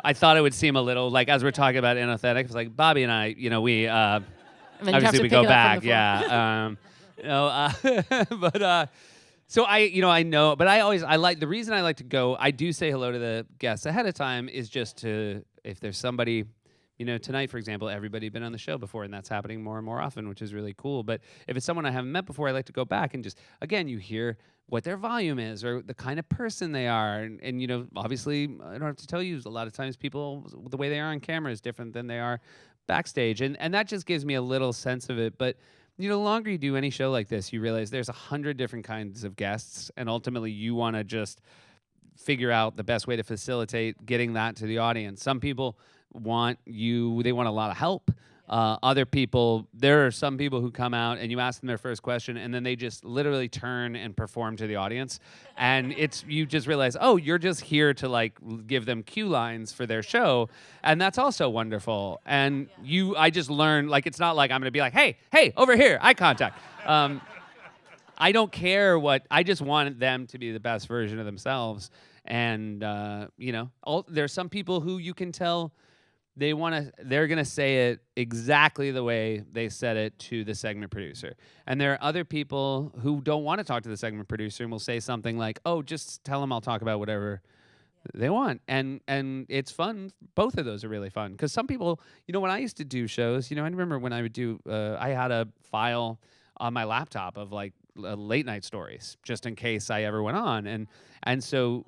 I thought it would seem a little, like, as we're talking about inauthentic, it's like Bobby and I, we obviously we go back, yeah. But so I know, but I like, the reason I like to go, I do say hello to the guests ahead of time is just to, if there's somebody, tonight, for example, everybody been on the show before, and that's happening more and more often, which is really cool. But if it's someone I haven't met before, I like to go back and just, again, you hear what their volume is or the kind of person they are. And obviously, I don't have to tell you, a lot of times people, the way they are on camera is different than they are backstage. And that just gives me a little sense of it. But the longer you do any show like this, you realize there's 100 different kinds of guests, and ultimately you want to just figure out the best way to facilitate getting that to the audience. Some people they want a lot of help. Other people, there are some people who come out and you ask them their first question and then they just literally turn and perform to the audience. And you just realize, oh, you're just here to like give them cue lines for their show. And that's also wonderful. And I just learned, like, it's not like I'm going to be like, hey, over here, eye contact. I don't care I just want them to be the best version of themselves. And, there's some people who you can tell they're going to say it exactly the way they said it to the segment producer. And there are other people who don't want to talk to the segment producer and will say something like, oh, just tell them I'll talk about whatever they want. And it's fun. Both of those are really fun. Because some people, when I used to do shows, I remember when I would do, I had a file on my laptop of like late night stories, just in case I ever went on. And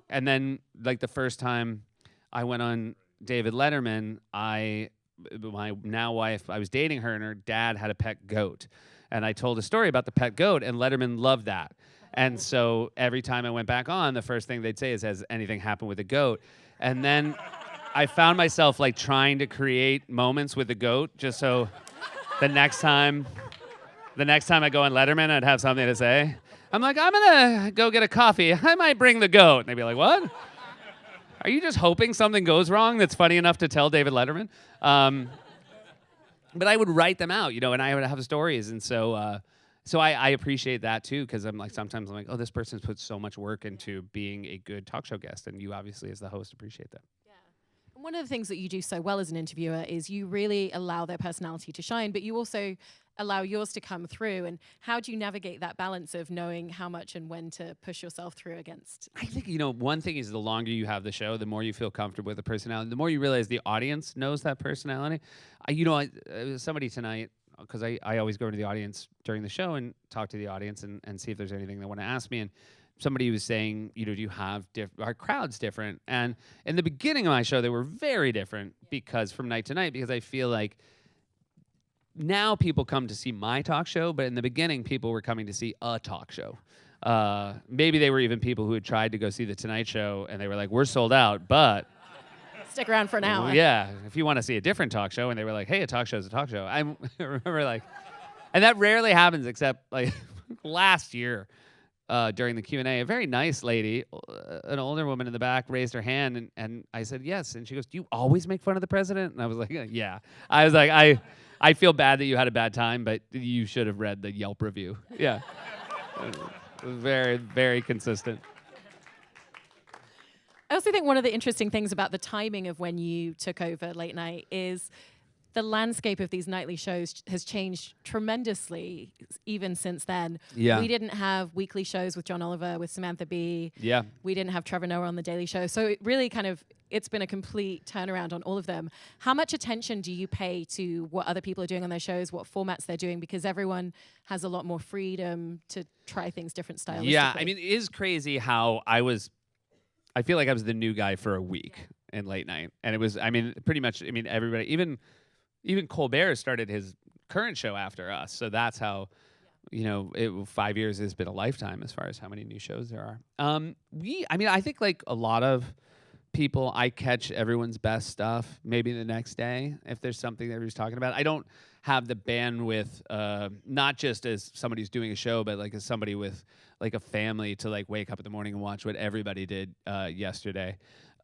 then like the first time I went on David Letterman, my now wife, I was dating her, and her dad had a pet goat. And I told a story about the pet goat, and Letterman loved that. And so every time I went back on, the first thing they'd say is, has anything happened with the goat? And then I found myself like trying to create moments with the goat, just so the next time I go on Letterman, I'd have something to say. I'm like, I'm gonna go get a coffee. I might bring the goat. And they'd be like, what? Are you just hoping something goes wrong that's funny enough to tell David Letterman? But I would write them out, and I would have stories. And so I appreciate that too, because sometimes I'm like, oh, this person's put so much work into being a good talk show guest. And you obviously, as the host, appreciate that. Yeah. One of the things that you do so well as an interviewer is you really allow their personality to shine, but you also allow yours to come through. And how do you navigate that balance of knowing how much and when to push yourself through against? I think, one thing is the longer you have the show, the more you feel comfortable with the personality, the more you realize the audience knows that personality. Somebody tonight, because I always go to the audience during the show and talk to the audience and see if there's anything they want to ask me. And somebody was saying, do you have our crowd's different? And in the beginning of my show, they were very different because from night to night, because I feel like now people come to see my talk show, but in the beginning, people were coming to see a talk show. Maybe they were even people who had tried to go see The Tonight Show, and they were like, we're sold out, but stick around for an hour. Yeah, if you want to see a different talk show, and they were like, hey, a talk show is a talk show. I remember and that rarely happens except last year during the Q&A, a very nice lady, an older woman in the back, raised her hand, and I said, yes. And she goes, do you always make fun of the president? And I was like, yeah. I was like, I feel bad that you had a bad time, but you should have read the Yelp review. Yeah. Very, very consistent. I also think one of the interesting things about the timing of when you took over late night is the landscape of these nightly shows has changed tremendously even since then. Yeah. We didn't have weekly shows with John Oliver, with Samantha Bee. Yeah. We didn't have Trevor Noah on The Daily Show. So it really it's been a complete turnaround on all of them. How much attention do you pay to what other people are doing on their shows, what formats they're doing? Because everyone has a lot more freedom to try things different stylistically. Yeah, I mean, it is crazy how I feel like I was the new guy for a week in late night. And it was, pretty much, everybody, even Colbert started his current show after us. So that's how, 5 years has been a lifetime as far as how many new shows there are. I think like a lot of people, I catch everyone's best stuff maybe the next day if there's something that everybody's talking about. I don't have the bandwidth, not just as somebody who's doing a show, but like as somebody with like a family to like wake up in the morning and watch what everybody did yesterday.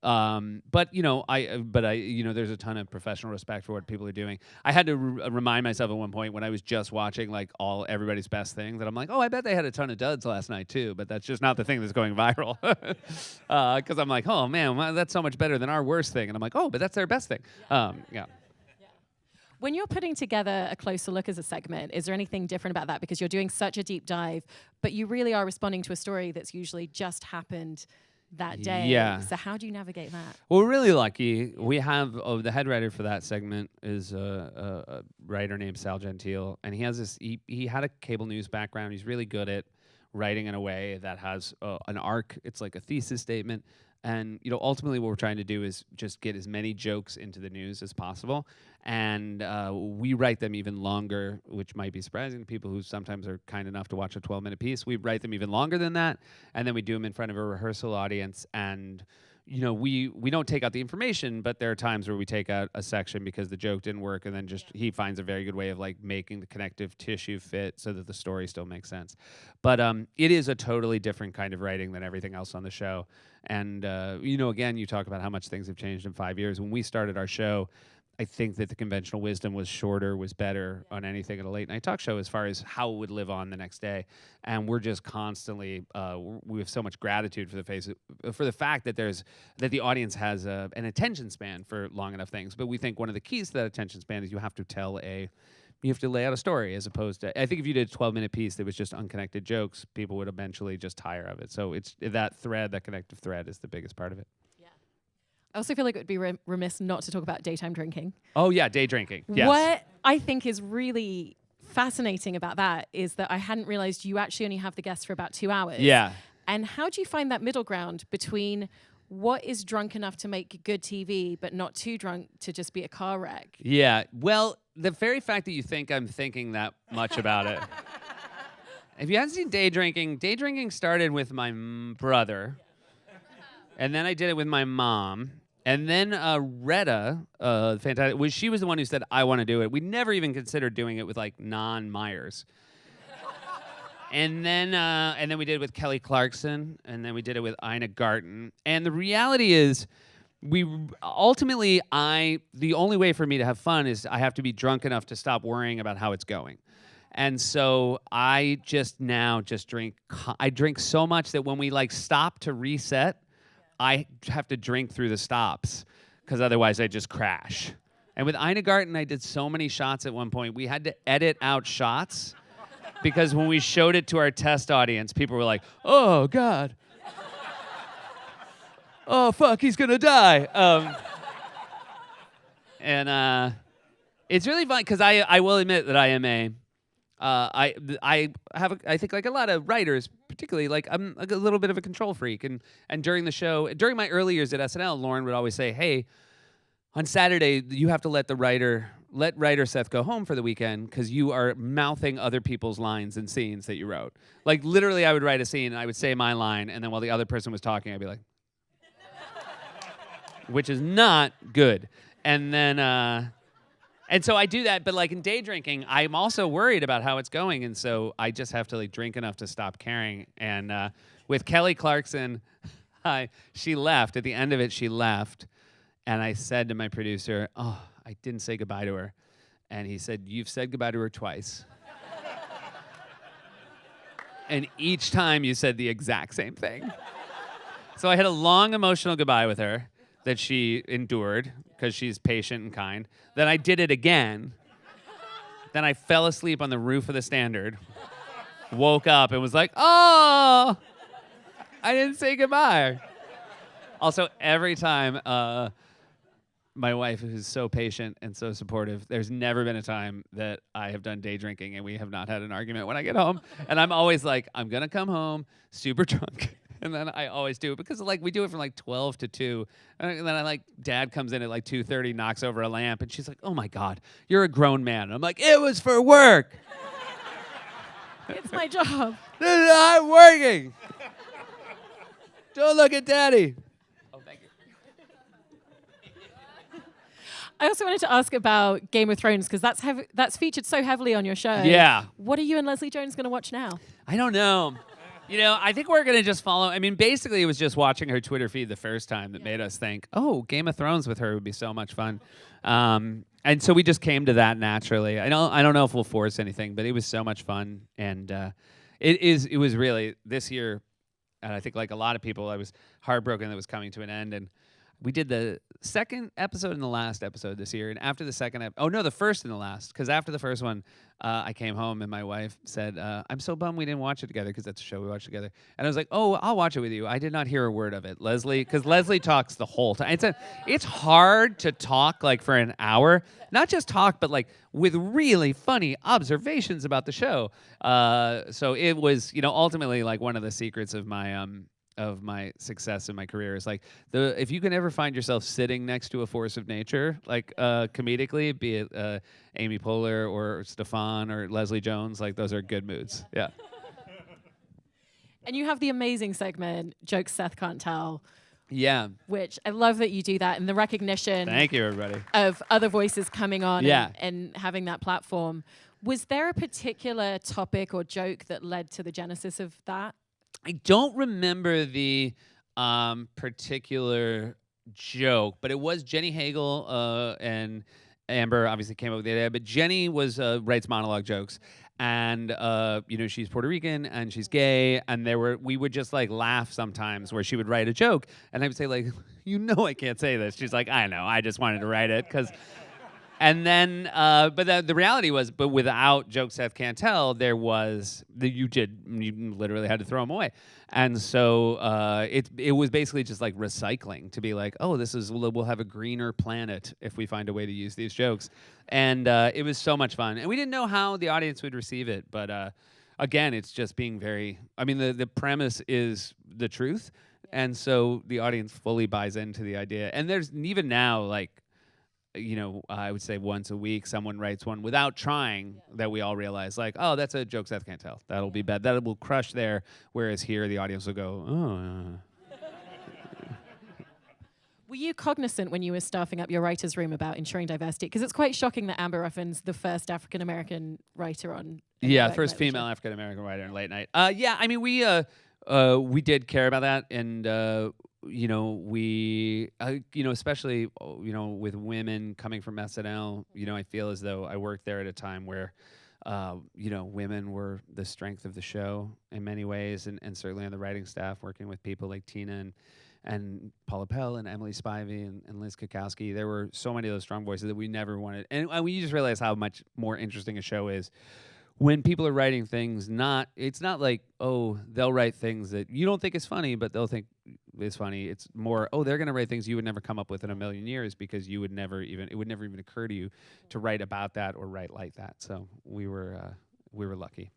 But there's a ton of professional respect for what people are doing. I had to remind myself at one point when I was just watching like everybody's best thing that I'm like, oh, I bet they had a ton of duds last night too, but that's just not the thing that's going viral. Because I'm like, oh man, well, that's so much better than our worst thing, and I'm like, oh, but that's their best thing. Yeah. When you're putting together a closer look as a segment, is there anything different about that? Because you're doing such a deep dive, but you really are responding to a story that's usually just happened that day. Yeah. So how do you navigate that? Well, we're really lucky. We have the head writer for that segment is a writer named Sal Gentile, and he has this. He had a cable news background. He's really good at writing in a way that has an arc. It's like a thesis statement. And ultimately, what we're trying to do is just get as many jokes into the news as possible, and we write them even longer, which might be surprising to people who sometimes are kind enough to watch a 12-minute piece. We write them even longer than that, and then we do them in front of a rehearsal audience. And we don't take out the information, but there are times where we take out a section because the joke didn't work, and then he finds a very good way of like making the connective tissue fit so that the story still makes sense. But it is a totally different kind of writing than everything else on the show. And again, you talk about how much things have changed in 5 years. When we started our show, I think that the conventional wisdom was shorter, was better on anything at a late night talk show as far as how it would live on the next day. And we're just constantly, we have so much gratitude for the fact that the audience has an attention span for long enough things. But we think one of the keys to that attention span is you have to lay out a story, as opposed to, I think if you did a 12-minute piece that was just unconnected jokes, people would eventually just tire of it. So it's that connective thread is the biggest part of it. I also feel like it would be remiss not to talk about daytime drinking. Oh, yeah, day drinking. Yes. What I think is really fascinating about that is that I hadn't realized you actually only have the guests for about 2 hours. Yeah. And how do you find that middle ground between what is drunk enough to make good TV, but not too drunk to just be a car wreck? Yeah. Well, the very fact that you think I'm thinking that much about it. If you haven't seen day drinking started with my brother. And then I did it with my mom. And then Retta, fantastic, she was the one who said, I want to do it. We never even considered doing it with like non-Meyers. And then we did it with Kelly Clarkson, and then we did it with Ina Garten. And the reality is, the only way for me to have fun is I have to be drunk enough to stop worrying about how it's going. And so I just drink. I drink so much that when we like stop to reset, I have to drink through the stops because otherwise I just crash. And with Ina Garten, I did so many shots at one point. We had to edit out shots because when we showed it to our test audience, people were like, oh, God. Oh, fuck, he's going to die. It's really fun because I will admit that I am I think like a lot of writers, particularly, like I'm a little bit of a control freak, and during the show, during my early years at SNL, Lauren would always say, "Hey, on Saturday you have to let writer Seth go home for the weekend because you are mouthing other people's lines and scenes that you wrote." Like literally, I would write a scene and I would say my line, and then while the other person was talking, I'd be like, which is not good, and then. And so I do that, but like in day drinking, I'm also worried about how it's going, and so I just have to like drink enough to stop caring. And with Kelly Clarkson, she left. At the end of it, she left, and I said to my producer, "Oh, I didn't say goodbye to her," and he said, "You've said goodbye to her twice, and each time you said the exact same thing." So I had a long emotional goodbye with her that she endured because she's patient and kind. Then I did it again. Then I fell asleep on the roof of the Standard, woke up and was like, oh, I didn't say goodbye. Also, every time, my wife is so patient and so supportive. There's never been a time that I have done day drinking and we have not had an argument when I get home. And I'm always like, I'm going to come home super drunk. And then I always do it because like we do it from like 12 to 2. And then Dad comes in at like 2:30, knocks over a lamp, and she's like, oh my God, you're a grown man. And I'm like, it was for work. It's my job. I'm working. Don't look at Daddy. Oh, thank you. I also wanted to ask about Game of Thrones because that's featured so heavily on your show. Yeah. What are you and Leslie Jones going to watch now? I don't know. I think we're going to just follow. I mean, basically, it was just watching her Twitter feed the first time that made us think, oh, Game of Thrones with her would be so much fun. And so we just came to that naturally. I don't know if we'll force anything, but it was so much fun. And it was really this year, and I think like a lot of people, I was heartbroken that it was coming to an end. And we did the second episode and the last episode this year. And after the second the first and the last. Because after the first one, I came home and my wife said, I'm so bummed we didn't watch it together because that's a show we watched together. And I was like, oh, I'll watch it with you. I did not hear a word of it. Leslie, because Leslie talks the whole time. It's hard to talk like for an hour. Not just talk, but like with really funny observations about the show. So it was, ultimately like one of the secrets of my success in my career is like if you can ever find yourself sitting next to a force of nature, like comedically, be it Amy Poehler or Stefan or Leslie Jones, like those are good moods. Yeah. And you have the amazing segment, Jokes Seth Can't Tell. Yeah. Which I love that you do that and the recognition. Thank you, everybody. Of other voices coming on Yeah. and having that platform. Was there a particular topic or joke that led to the genesis of that? I don't remember the particular joke, but it was Jenny Hagel and Amber obviously came up with the idea. But Jenny writes monologue jokes, and she's Puerto Rican and she's gay, and we would just like laugh sometimes where she would write a joke, and I would say like, I can't say this. She's like, I know, I just wanted to write it because. And then, but the reality was, but without Jokes Seth Can't Tell, there was you literally had to throw them away, and so it was basically just like recycling to be like, oh, we'll have a greener planet if we find a way to use these jokes, and it was so much fun, and we didn't know how the audience would receive it, but again, it's just being very. I mean, the premise is the truth, and so the audience fully buys into the idea, and there's even now like. I would say once a week someone writes one without trying that we all realize like, oh, that's a joke Seth can't tell. That'll be bad. That will crush there. Whereas here the audience will go, oh. Were you cognizant when you were staffing up your writer's room about ensuring diversity? Because it's quite shocking that Amber Ruffin's the first African-American writer on... Yeah, first female African-American writer in late night. Yeah, I mean, we did care about that, and... we, especially, with women coming from SNL, I feel as though I worked there at a time where, women were the strength of the show in many ways, and certainly on the writing staff, working with people like Tina and Paula Pell and Emily Spivey and Liz Kukowski. There were so many of those strong voices that we never wanted. And we just realized how much more interesting a show is when people are writing things. It's not like, oh, they'll write things that you don't think is funny, but they'll think is funny. It's more, oh, they're going to write things you would never come up with in a million years because it would never even occur to you to write about that or write like that. So we were lucky.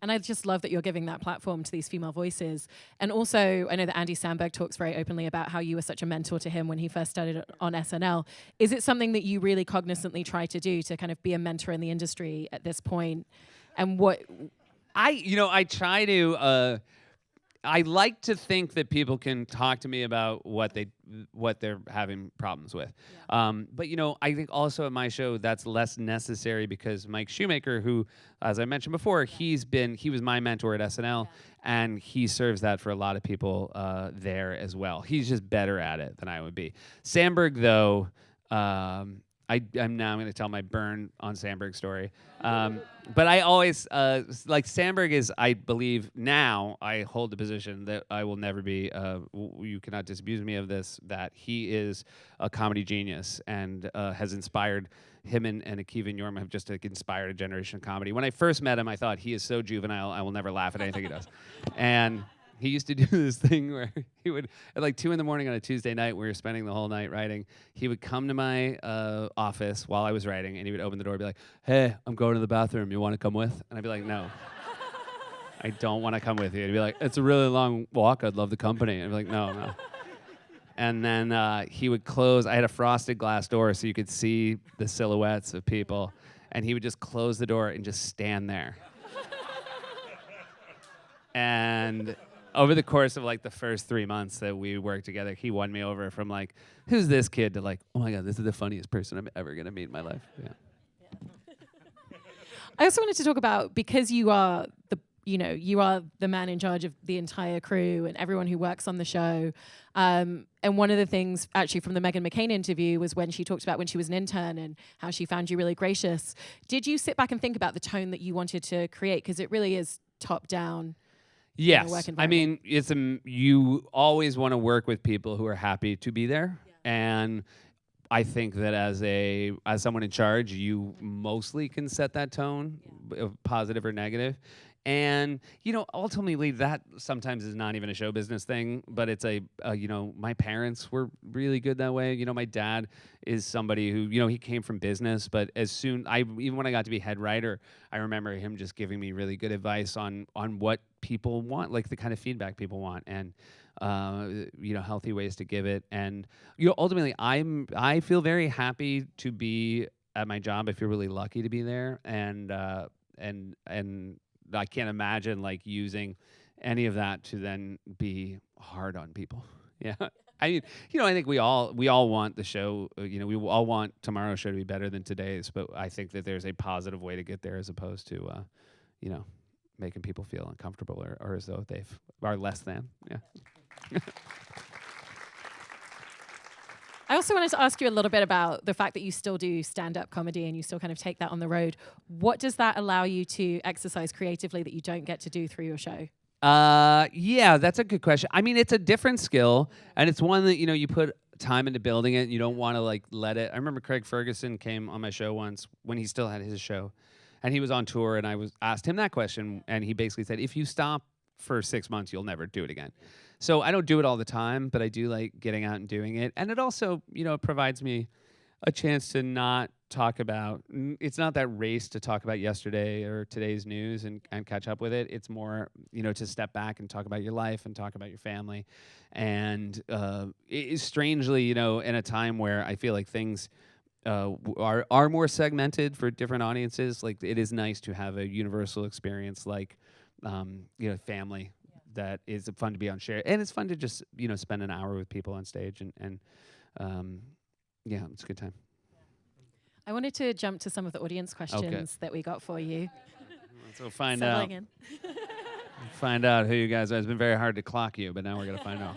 And I just love that you're giving that platform to these female voices. And also, I know that Andy Samberg talks very openly about how you were such a mentor to him when he first started on SNL. Is it something that you really cognizantly try to do to kind of be a mentor in the industry at this point? And what... I try to... I like to think that people can talk to me about what they're having problems with. Yeah. But I think also at my show that's less necessary because Mike Shoemaker, who, as I mentioned before, he was my mentor at SNL, and he serves that for a lot of people there as well. He's just better at it than I would be. Samberg, though, I'm now going to tell my burn on Samberg story. But I always, like Samberg is, I believe now, I hold the position that I will never be, you cannot disabuse me of this, that he is a comedy genius and has inspired, him and Akiva and Yorma have just inspired a generation of comedy. When I first met him, I thought he is so juvenile, I will never laugh at anything he does. And he used to do this thing where he would, at like 2 a.m. on a Tuesday night, we were spending the whole night writing, he would come to my office while I was writing, and he would open the door and be like, hey, I'm going to the bathroom. You want to come with? And I'd be like, no. I don't want to come with you. And he'd be like, it's a really long walk. I'd love the company. And I'd be like, no. And then he would close. I had a frosted glass door so you could see the silhouettes of people. And he would just close the door and just stand there. And over the course of like the first 3 months that we worked together, he won me over from like, who's this kid, to like, oh my God, this is the funniest person I'm ever gonna meet in my life. Yeah. I also wanted to talk about, because you are the man in charge of the entire crew and everyone who works on the show. And one of the things actually from the Meghan McCain interview was when she talked about when she was an intern and how she found you really gracious. Did you sit back and think about the tone that you wanted to create? Because it really is top down. Yes. I mean, you always want to work with people who are happy to be there. Yeah. And I think that as someone in charge, you mostly can set that tone, positive or negative. And, ultimately that sometimes is not even a show business thing, but it's my parents were really good that way. My dad is somebody who, he came from business, but even when I got to be head writer, I remember him just giving me really good advice on what people want, like the kind of feedback people want, and healthy ways to give it. And ultimately I feel very happy to be at my job. I feel really lucky to be there, and I can't imagine like using any of that to then be hard on people. Yeah. I mean, I think we all want the show, we all want tomorrow's show to be better than today's, but I think that there's a positive way to get there as opposed to making people feel uncomfortable or as though they are less than. Yeah. I also wanted to ask you a little bit about the fact that you still do stand-up comedy and you still kind of take that on the road. What does that allow you to exercise creatively that you don't get to do through your show? Yeah, that's a good question. I mean, it's a different skill, and it's one that, you put time into building it, and you don't want to like let it. I remember Craig Ferguson came on my show once when he still had his show, and he was on tour, and I asked him that question, and he basically said, if you stop for 6 months, you'll never do it again. So I don't do it all the time, but I do like getting out and doing it. And it also, provides me a chance to not talk about, it's not that race to talk about yesterday or today's news and catch up with it. It's more, to step back and talk about your life and talk about your family. And it is strangely, in a time where I feel like things are more segmented for different audiences. Like it is nice to have a universal experience like, family. That is fun to be on share, and it's fun to just spend an hour with people on stage, and it's a good time. I wanted to jump to some of the audience questions that we got for you. So find out who you guys are. It's been very hard to clock you, but now we're gonna find out.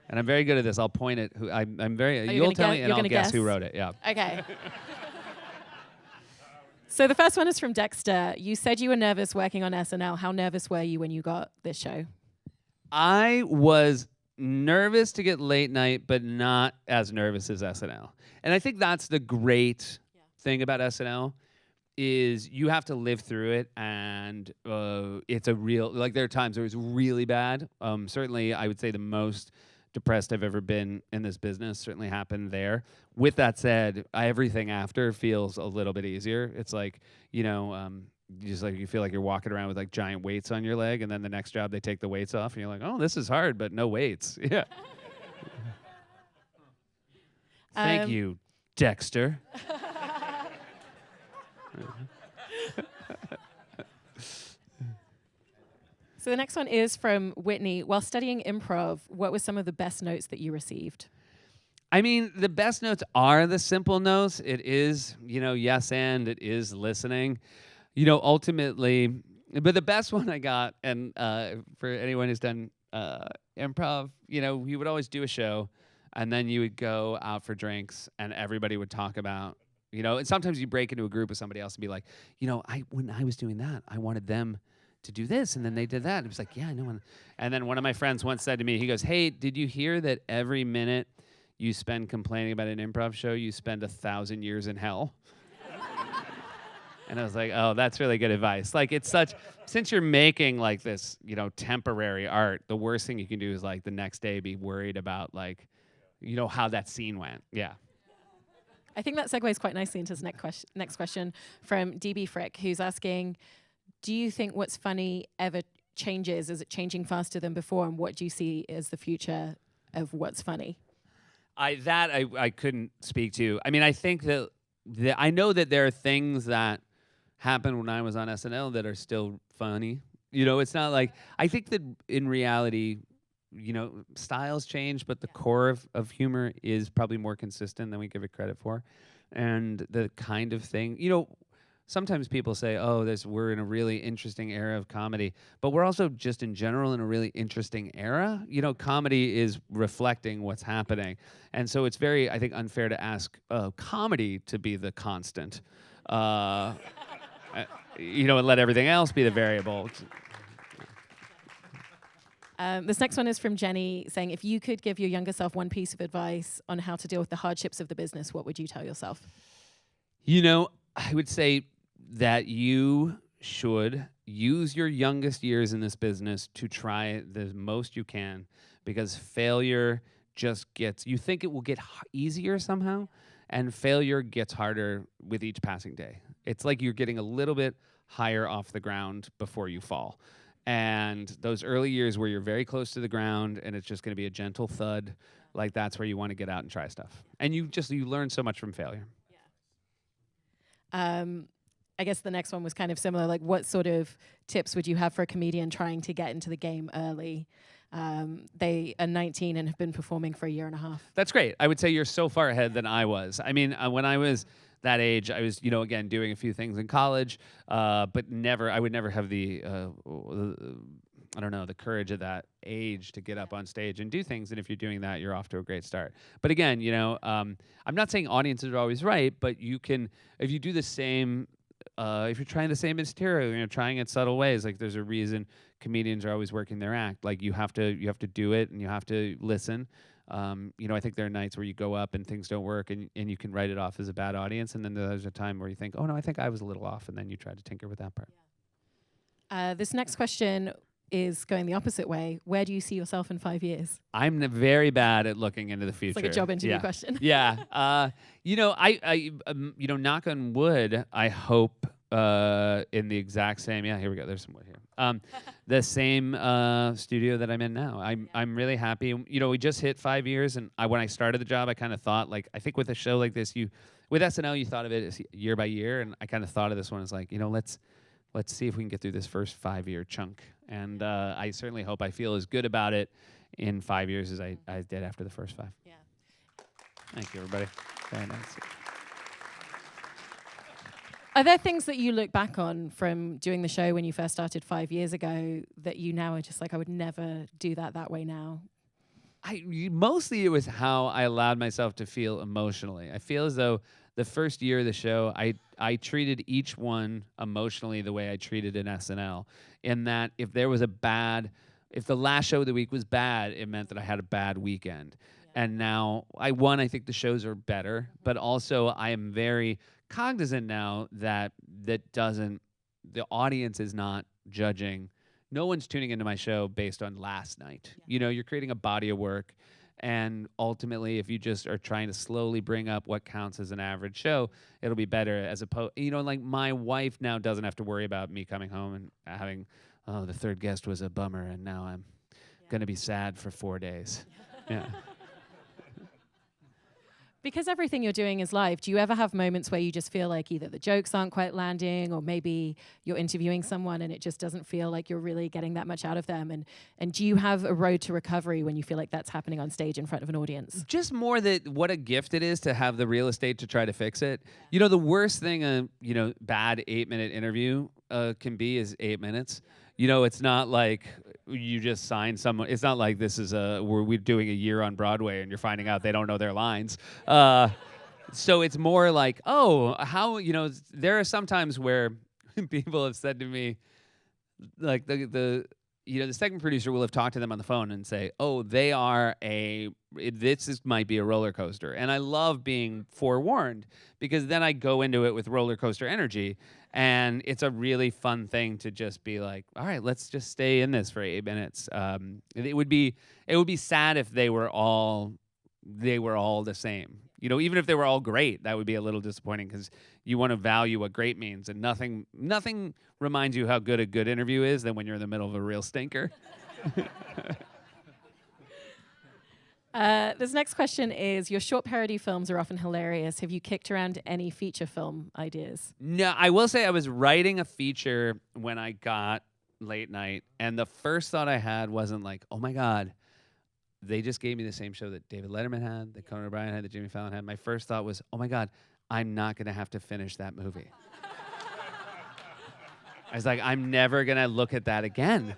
And I'm very good at this. I'll point at who I'm very. You'll tell me, and I'll guess who wrote it. Yeah. Okay. So the first one is from Dexter. You said you were nervous working on SNL. How nervous were you when you got this show? I was nervous to get late night, but not as nervous as SNL. And I think that's the great thing about SNL is you have to live through it, and it's a real, like there are times where it's really bad. Certainly, I would say the most depressed I've ever been in this business certainly happened there. With that said, everything after feels a little bit easier. It's like, just like you feel like you're walking around with like giant weights on your leg, and then the next job they take the weights off and you're like, oh, this is hard, but no weights. Yeah. Thank you, Dexter. So the next one is from Whitney. While studying improv, what were some of the best notes that you received? I mean, the best notes are the simple notes. It is, yes, and it is listening. Ultimately, but the best one I got, and for anyone who's done improv, you would always do a show, and then you would go out for drinks, and everybody would talk about, and sometimes you break into a group with somebody else and be like, when I was doing that, I wanted them to do this, and then they did that. It was like, yeah, I know. And then one of my friends once said to me, he goes, hey, did you hear that every minute you spend complaining about an improv show, you spend 1,000 years in hell? And I was like, oh, that's really good advice. Like, it's since you're making like this, temporary art, the worst thing you can do is like the next day be worried about like, how that scene went. Yeah. I think that segues quite nicely into the next question from DB Frick, who's asking, do you think what's funny ever changes? Is it changing faster than before? And what do you see as the future of what's funny? I couldn't speak to. I mean, I think that I know that there are things that happened when I was on SNL that are still funny. You know, it's not like, I think that in reality, you know, styles change, but the core of humor is probably more consistent than we give it credit for. And the kind of thing, you know, sometimes people say, oh, we're in a really interesting era of comedy, but we're also just in general in a really interesting era. You know, comedy is reflecting what's happening. And so it's very, I think, unfair to ask comedy to be the constant, you know, and let everything else be the variable. This next one is from Jenny saying, if you could give your younger self one piece of advice on how to deal with the hardships of the business, what would you tell yourself? You know, I would say that you should use your youngest years in this business to try the most you can, because failure just you think it will get easier somehow, and failure gets harder with each passing day. It's like you're getting a little bit higher off the ground before you fall. And those early years where you're very close to the ground and it's just going to be a gentle thud, like that's where you want to get out and try stuff. And you learn so much from failure. Yeah. I guess the next one was kind of similar. Like, what sort of tips would you have for a comedian trying to get into the game early? They are 19 and have been performing for a year and a half. That's great. I would say you're so far ahead than I was. I mean, when I was that age, I was, you know, again, doing a few things in college, but I would never have the courage at that age to get up on stage and do things. And if you're doing that, you're off to a great start. But again, you know, I'm not saying audiences are always right, but you can, if you do the same, if you're trying the same material, you know, trying it subtle ways, like there's a reason comedians are always working their act. Like you have to do it and you have to listen. You know, I think there are nights where you go up and things don't work and you can write it off as a bad audience. And then there's a time where you think, oh no, I think I was a little off. And then you try to tinker with that part. Yeah. This next question is going the opposite way. Where do you see yourself in 5 years? I'm very bad at looking into the future. It's like a job interview question. Yeah. You know, I you know, knock on wood, I hope in the exact same, here we go, there's some wood here. The same studio that I'm in now. I'm really happy. You know, we just hit 5 years, and when I started the job, I kind of thought, like, I think with a show like this, with SNL, you thought of it as year by year, and I kind of thought of this one as like, you know, let's see if we can get through this first 5-year chunk. And I certainly hope I feel as good about it in 5 years as I did after the first 5. Yeah. Thank you, everybody. Very nice. Are there things that you look back on from doing the show when you first started 5 years ago that you now are just like, I would never do that way now? Mostly it was how I allowed myself to feel emotionally. I feel as though the first year of the show, I treated each one emotionally the way I treated an SNL. In that if the last show of the week was bad, it meant that I had a bad weekend. Yeah. And now, I think the shows are better, but also I am very cognizant now that the audience is not judging. No one's tuning into my show based on last night. Yeah. You know, you're creating a body of work. And ultimately, if you just are trying to slowly bring up what counts as an average show, it'll be better as opposed, you know, like my wife now doesn't have to worry about me coming home and having, oh, the third guest was a bummer and now I'm going to be sad for 4 days. Yeah. Because everything you're doing is live, do you ever have moments where you just feel like either the jokes aren't quite landing, or maybe you're interviewing someone and it just doesn't feel like you're really getting that much out of them? And do you have a road to recovery when you feel like that's happening on stage in front of an audience? Just more that what a gift it is to have the real estate to try to fix it. You know, the worst thing a bad 8-minute interview can be is 8 minutes. You know, it's not like you just sign someone. It's not like this is we're doing a year on Broadway and you're finding out they don't know their lines. So it's more like, oh, how, you know, there are some times where people have said to me, like the segment producer will have talked to them on the phone and say, oh, they are might be a roller coaster. And I love being forewarned because then I go into it with roller coaster energy. And it's a really fun thing to just be like, all right, let's just stay in this for 8 minutes. It would be sad if they were all the same. You know, even if they were all great, that would be a little disappointing because you want to value what great means, and nothing reminds you how good a good interview is than when you're in the middle of a real stinker. This next question is, your short parody films are often hilarious. Have you kicked around any feature film ideas? No, I will say I was writing a feature when I got late night, and the first thought I had wasn't like, oh my God, they just gave me the same show that David Letterman had, that Conan O'Brien had, that Jimmy Fallon had. My first thought was, oh my God, I'm not going to have to finish that movie. I was like, I'm never going to look at that again.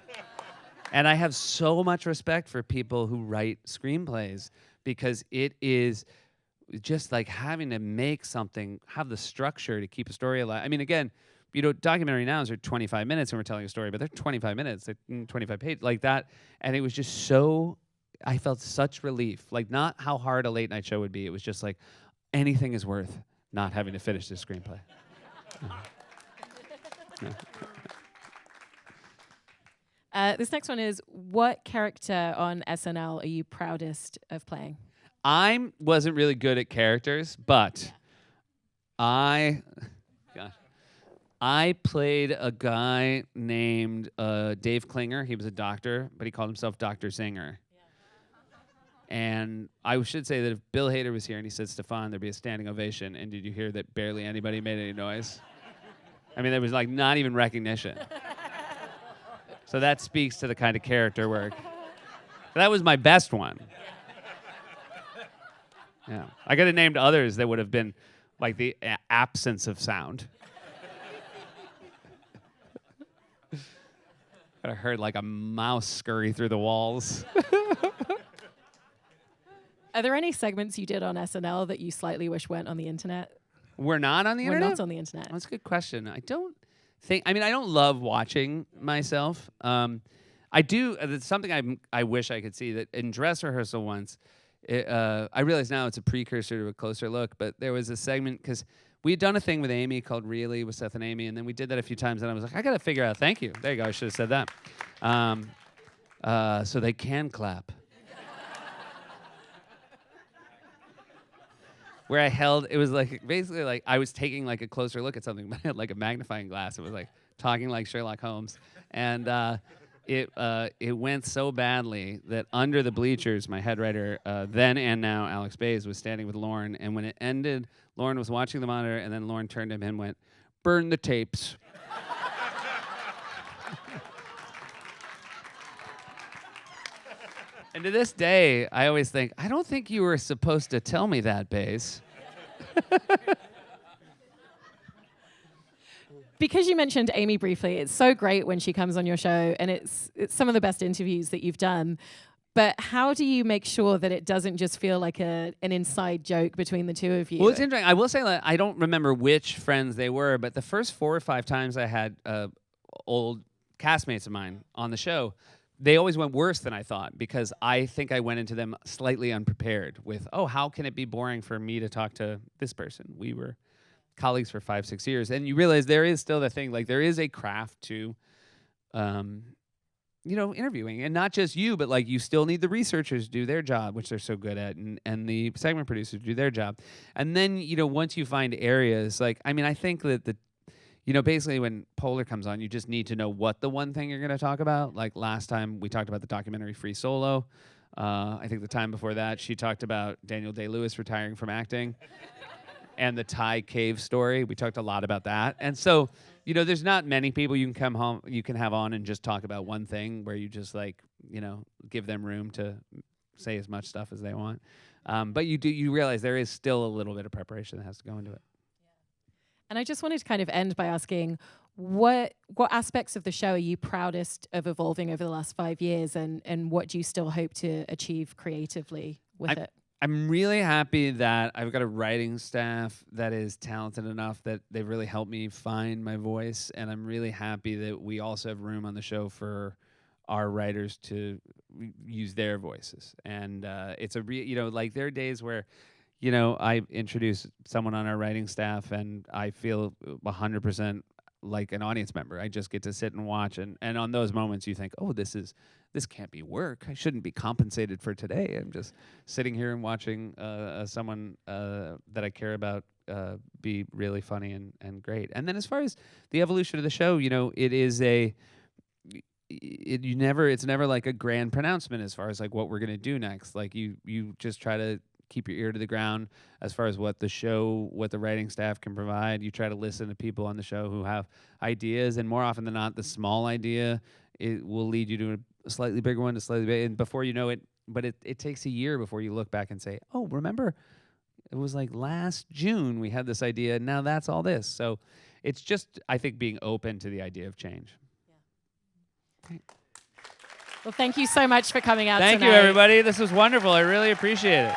And I have so much respect for people who write screenplays, because it is just like having to make something, have the structure to keep a story alive. I mean, again, documentary nouns are 25 minutes and we're telling a story, but they're 25 minutes, they're 25 pages, like that. And it was just so, I felt such relief. Like, not how hard a late night show would be. It was just like, anything is worth not having to finish this screenplay. This next one is, what character on SNL are you proudest of playing? I wasn't really good at characters, but I played a guy named Dave Klinger. He was a doctor, but he called himself Dr. Singer. And I should say that if Bill Hader was here and he said, Stefan, there'd be a standing ovation. And did you hear that barely anybody made any noise? I mean, there was like not even recognition. So that speaks to the kind of character work. That was my best one. Yeah, I could have named others that would have been like the absence of sound. I heard like a mouse scurry through the walls. Are there any segments you did on SNL that you slightly wish went on the internet? We're not on the internet? We're not on the internet. That's a good question. I don't love watching myself. I do. It's something I wish I could see, that in dress rehearsal once, I realize now it's a precursor to a closer look, but there was a segment, because we had done a thing with Amy called Really, with Seth and Amy, and then we did that a few times, and I was like, I got to figure out, thank you. There you go, I should have said that. So they can clap. Where I held, it was like, basically like I was taking like a closer look at something, but I had like a magnifying glass. It was like talking like Sherlock Holmes. And it went so badly that under the bleachers, my head writer, then and now Alex Bays, was standing with Lauren. And when it ended, Lauren was watching the monitor, and then Lauren turned to him and went, "Burn the tapes." And to this day, I always think, I don't think you were supposed to tell me that, Bays. Because you mentioned Amy briefly, it's so great when she comes on your show, and it's some of the best interviews that you've done. But how do you make sure that it doesn't just feel like an inside joke between the two of you? Well, it's interesting. I will say that I don't remember which friends they were, but the first 4 or 5 times I had old castmates of mine on the show, they always went worse than I thought, because I think I went into them slightly unprepared with, oh, how can it be boring for me to talk to this person? We were colleagues for 5-6 years. And you realize there is still the thing, like there is a craft to, interviewing. And not just you, but like you still need the researchers do their job, which they're so good at, and the segment producers do their job. And then, once you find areas, like, I mean, I think that basically when Polar comes on, you just need to know what the one thing you're going to talk about. Like last time we talked about the documentary Free Solo. I think the time before that, she talked about Daniel Day-Lewis retiring from acting and the Thai cave story. We talked a lot about that. And so, there's not many people you can have on and just talk about one thing where you just like, give them room to say as much stuff as they want. But you realize there is still a little bit of preparation that has to go into it. And I just wanted to kind of end by asking, what aspects of the show are you proudest of evolving over the last 5 years, and what do you still hope to achieve creatively with it? I'm really happy that I've got a writing staff that is talented enough that they've really helped me find my voice, and I'm really happy that we also have room on the show for our writers to use their voices. And it's like there are days where I introduce someone on our writing staff and I feel 100% like an audience member. I just get to sit and watch. And on those moments you think, oh, this can't be work. I shouldn't be compensated for today. I'm just sitting here and watching someone that I care about be really funny and great. And then as far as the evolution of the show, it is it's never like a grand pronouncement as far as like what we're going to do next. Like you just try to keep your ear to the ground as far as what the writing staff can provide. You try to listen to people on the show who have ideas, and more often than not, the small idea, it will lead you to a slightly bigger one, and before you know it, but it takes a year before you look back and say, oh, remember, it was like last June we had this idea, and now that's all this. So it's just, I think, being open to the idea of change. Yeah. Well, thank you so much for coming out tonight. Thank you, everybody. This was wonderful. I really appreciate it.